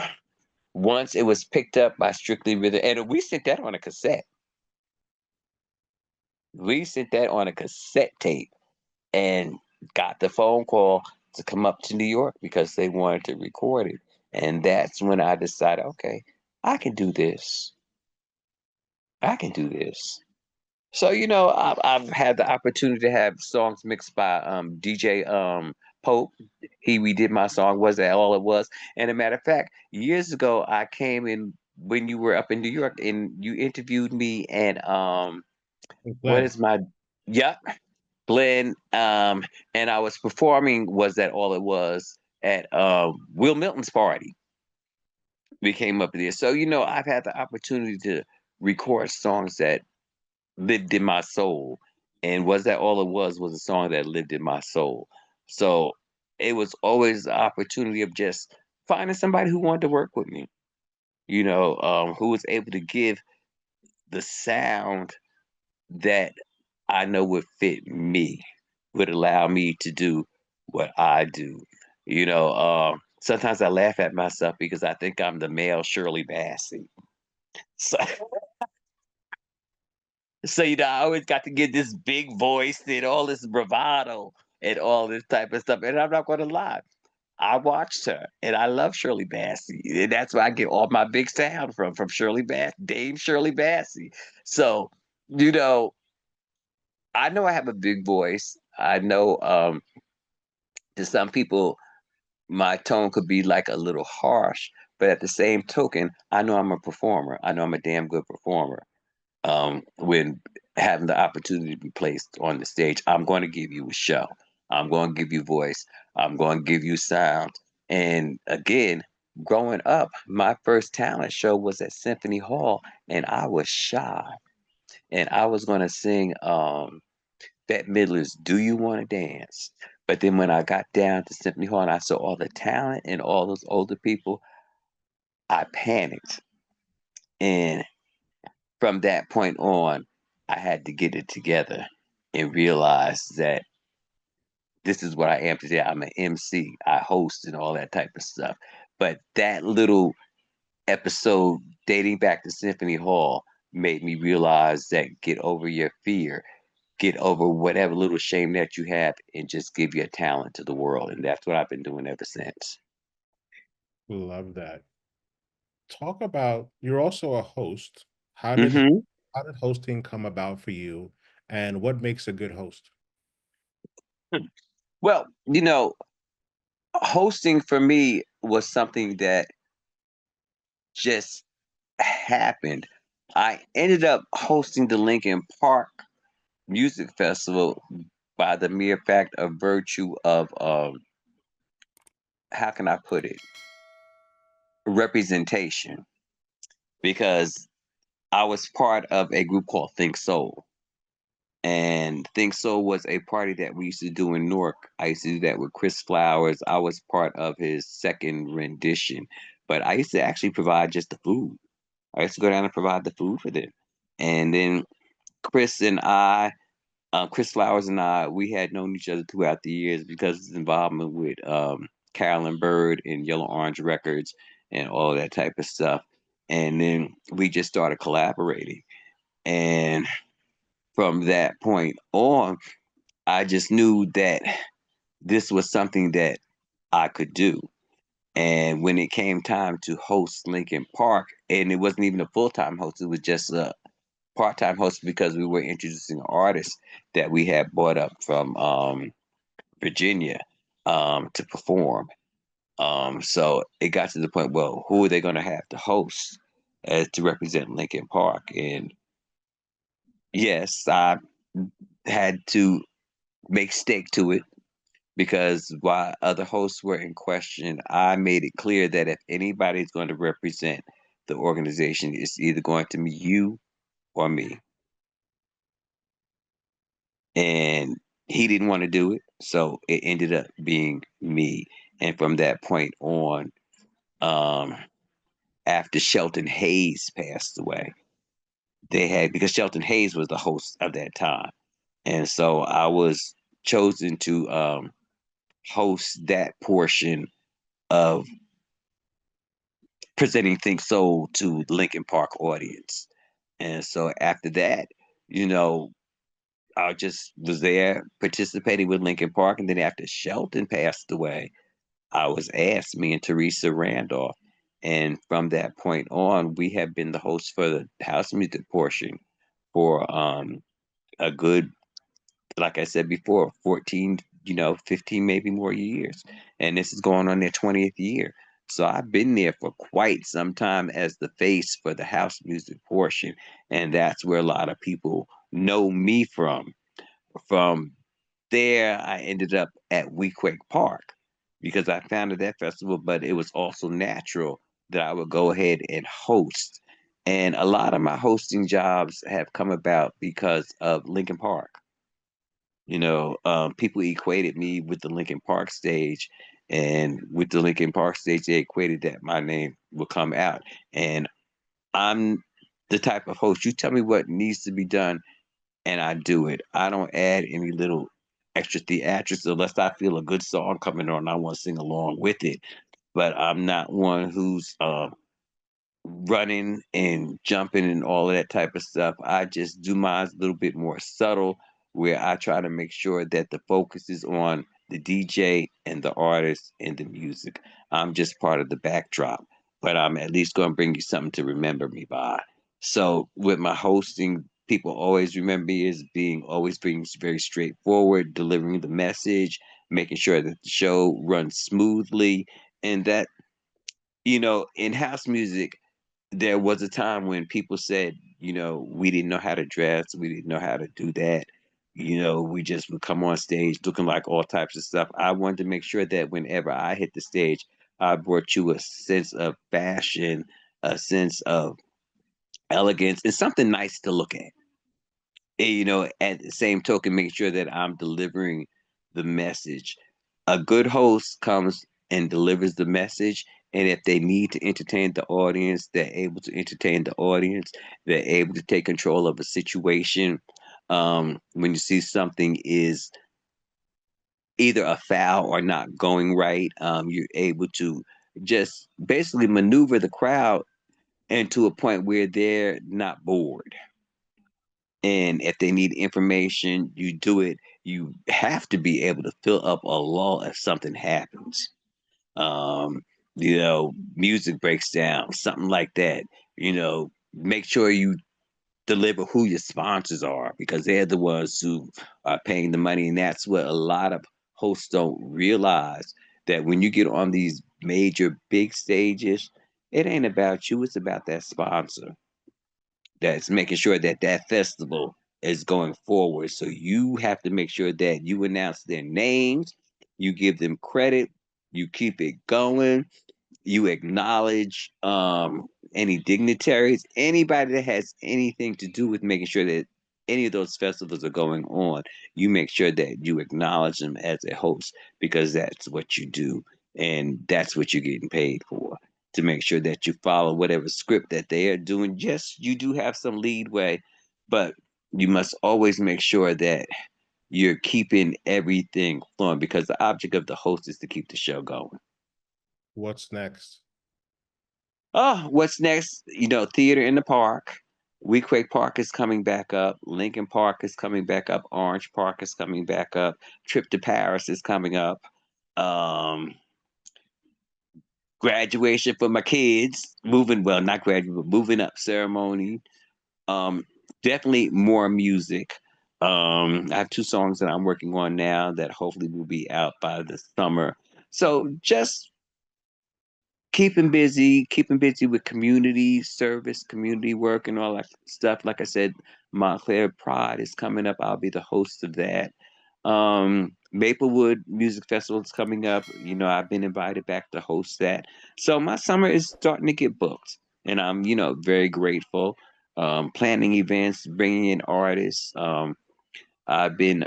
Once it was picked up by Strictly Rhythm, and we sent that on a cassette. We sent that on a cassette tape and got the phone call to come up to New York because they wanted to record it. And that's when I decided, okay, I can do this. I can do this. So, I've had the opportunity to have songs mixed by DJ Pope. He redid my song, Was That All It Was? And a matter of fact, years ago I came in when you were up in New York and you interviewed me and And what Glenn, is my yep, Glenn, and I was performing Was That All It Was at Will Milton's party. We came up there. So, I've had the opportunity to record songs that lived in my soul. And Was That All It Was a song that lived in my soul. So it was always the opportunity of just finding somebody who wanted to work with me, who was able to give the sound that I know would fit me, would allow me to do what I do. Sometimes I laugh at myself because I think I'm the male Shirley Bassey. So, so I always got to get this big voice and all this bravado and all this type of stuff. And I'm not going to lie, I watched her and I love Shirley Bassey, and that's where I get all my big sound from Shirley Bass, Dame Shirley Bassey. So, you know, I know I have a big voice. I know to some people my tone could be like a little harsh, but at the same token, I know I'm a performer. I know I'm a damn good performer. When having the opportunity to be placed on the stage, I'm going to give you a show. I'm going to give you voice. I'm going to give you sound. And again, growing up, my first talent show was at Symphony Hall, and I was shy. And I was going to sing Bette Midler's "Do You Want to Dance?" But then when I got down to Symphony Hall and I saw all the talent and all those older people, I panicked. And from that point on, I had to get it together and realize that this is what I am today. I'm an MC, I host and all that type of stuff. But that little episode dating back to Symphony Hall made me realize that get over your fear, get over whatever little shame that you have, and just give your talent to the world. And that's what I've been doing ever since. love that. Talk about, you're also a host. Hmm. How did hosting come about for you, and what makes a good host? Well, hosting for me was something that just happened. I ended up hosting the Lincoln Park Music Festival by the mere fact of virtue of how can I put it, representation, because I was part of a group called Think Soul. And Think Soul was a party that we used to do in Newark. I used to do that with Chris Flowers. I was part of his second rendition, but I used to actually provide just the food. I used to go down and provide the food for them. And then Chris and I, Chris Flowers and I, we had known each other throughout the years because of his involvement with Carolyn Bird and Yellow Orange Records and all that type of stuff. And then we just started collaborating. And from that point on, I just knew that this was something that I could do. And when it came time to host Lincoln Park, and it wasn't even a full time host, it was just a part time host because we were introducing artists that we had brought up from Virginia to perform. So it got to the point, well, who are they going to have to host as to represent Lincoln Park? And yes, I had to make stake to it because while other hosts were in question, I made it clear that if anybody's going to represent the organization, it's either going to be you or me. And he didn't want to do it, so it ended up being me. And from that point on, um, after Shelton Hayes passed away, they had because Shelton Hayes was the host of that time, and so I was chosen to host that portion of presenting Think Soul to the Lincoln Park audience. And so after that, you know, I just was there participating with Lincoln Park, and then after Shelton passed away, I was asked, me and Teresa Randolph, and from that point on, we have been the host for the house music portion for a good, like I said before, 14, 15 maybe more years. And this is going on their 20th year. So I've been there for quite some time as the face for the house music portion. And that's where a lot of people know me from. From there, I ended up at Weequahic Park because I founded that festival, but it was also natural that I would go ahead and host. And a lot of my hosting jobs have come about because of Lincoln Park. People equated me with the Lincoln Park stage, and with the Lincoln Park stage, they equated that my name would come out. And I'm the type of host. You tell me what needs to be done, and I do it. I don't add any little extra theatrics unless I feel a good song coming on. I want to sing along with it, but I'm not one who's running and jumping and all of that type of stuff. I just do mine a little bit more subtle, where I try to make sure that the focus is on the DJ and the artist and the music. I'm just part of the backdrop, but I'm at least going to bring you something to remember me by. So with my hosting, people always remember me as being very straightforward, delivering the message, making sure that the show runs smoothly, and that in house music there was a time when people said, we didn't know how to dress, we didn't know how to do that. We just would come on stage looking like all types of stuff. I wanted to make sure that whenever I hit the stage, I brought you a sense of fashion, a sense of elegance, and something nice to look at. And, at the same token, make sure that I'm delivering the message. A good host comes and delivers the message, and if they need to entertain the audience, they're able to entertain the audience. They're able to take control of a situation. When you see something is either a foul or not going right, you're able to just basically maneuver the crowd into a point where they're not bored. And if they need information, you do it. You have to be able to fill up a lull if something happens. Um, Music breaks down, something like that. Make sure you deliver who your sponsors are, because they're the ones who are paying the money. And that's what a lot of hosts don't realize, that when you get on these major big stages, it ain't about you, it's about that sponsor that's making sure that that festival is going forward. So you have to make sure that you announce their names, you give them credit, you keep it going, you acknowledge any dignitaries, anybody that has anything to do with making sure that any of those festivals are going on. You make sure that you acknowledge them as a host, because that's what you do, and that's what you're getting paid for, to make sure that you follow whatever script that they are doing. Yes, you do have some leadway, but you must always make sure that you're keeping everything flowing, because the object of the host is to keep the show going. What's next? Oh, what's next? Theater in the Park. Weequahic Park is coming back up. Lincoln Park is coming back up. Orange Park is coming back up. Trip to Paris is coming up. Um, Graduation for my kids. Not graduation, but moving up ceremony. Um, Definitely more music. I have two songs that I'm working on now that hopefully will be out by the summer. So just keeping busy with community service, community work, and all that stuff. Like I said, Montclair Pride is coming up. I'll be the host of that. Maplewood Music Festival is coming up. I've been invited back to host that. So my summer is starting to get booked, and I'm, very grateful. Planning events, bringing in artists. I've been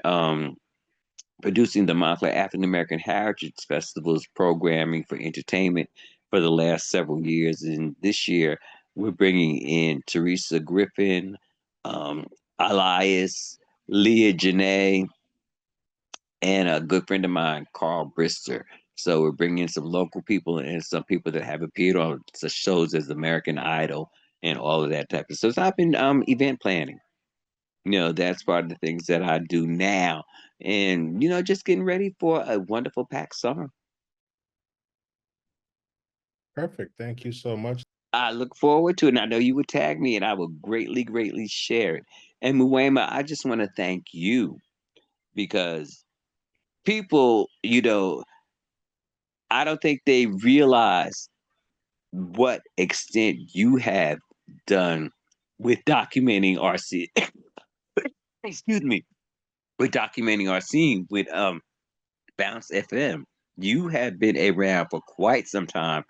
producing the Montclair African American Heritage Festival's programming for entertainment for the last several years. And this year, we're bringing in Teresa Griffin, um, Elias, Leah Janae, and a good friend of mine, Carl Brister. So we're bringing in some local people and some people that have appeared on such shows as American Idol and all of that type of stuff. So I've been event planning. That's part of the things that I do now. And, just getting ready for a wonderful packed summer. Perfect. Thank you so much. I look forward to it. And I know you would tag me and I will greatly, greatly share it. And Muema, I just want to thank you because people, I don't think they realize what extent you have done with documenting our scene. Excuse me, with documenting our scene with Bounce FM. You have been around for quite some time,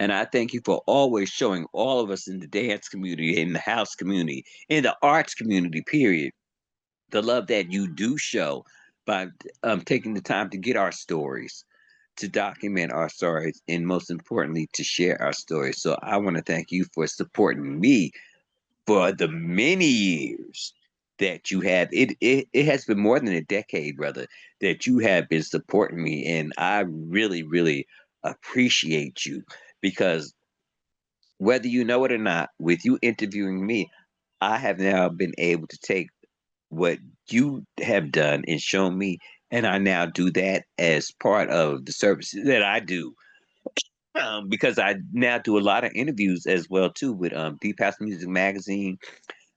and I thank you for always showing all of us in the dance community, in the house community, in the arts community. Period. The love that you do show by taking the time to get our stories, to document our stories, and most importantly, to share our stories. So I want to thank you for supporting me for the many years that you have. It has been more than a decade, brother, that you have been supporting me, and I really, really appreciate you because whether you know it or not, with you interviewing me, I have now been able to take what you have done and shown me, and I now do that as part of the services that I do. Because I now do a lot of interviews as well too with Deep House Music Magazine.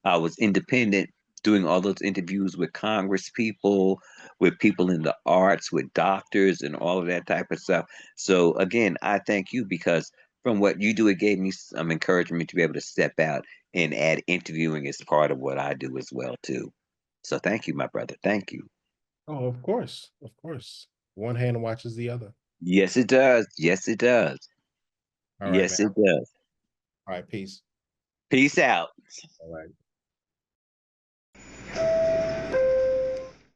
I was independent, doing all those interviews with Congress people, with people in the arts, with doctors, and all of that type of stuff. So again, I thank you because from what you do, it gave me some encouragement to be able to step out and add interviewing as part of what I do as well too. So thank you, my brother. Thank you. Oh, of course. Of course. One hand watches the other. Yes, it does. Yes, it does. All right, man. Yes, it does. All right. Peace. Peace out. All right.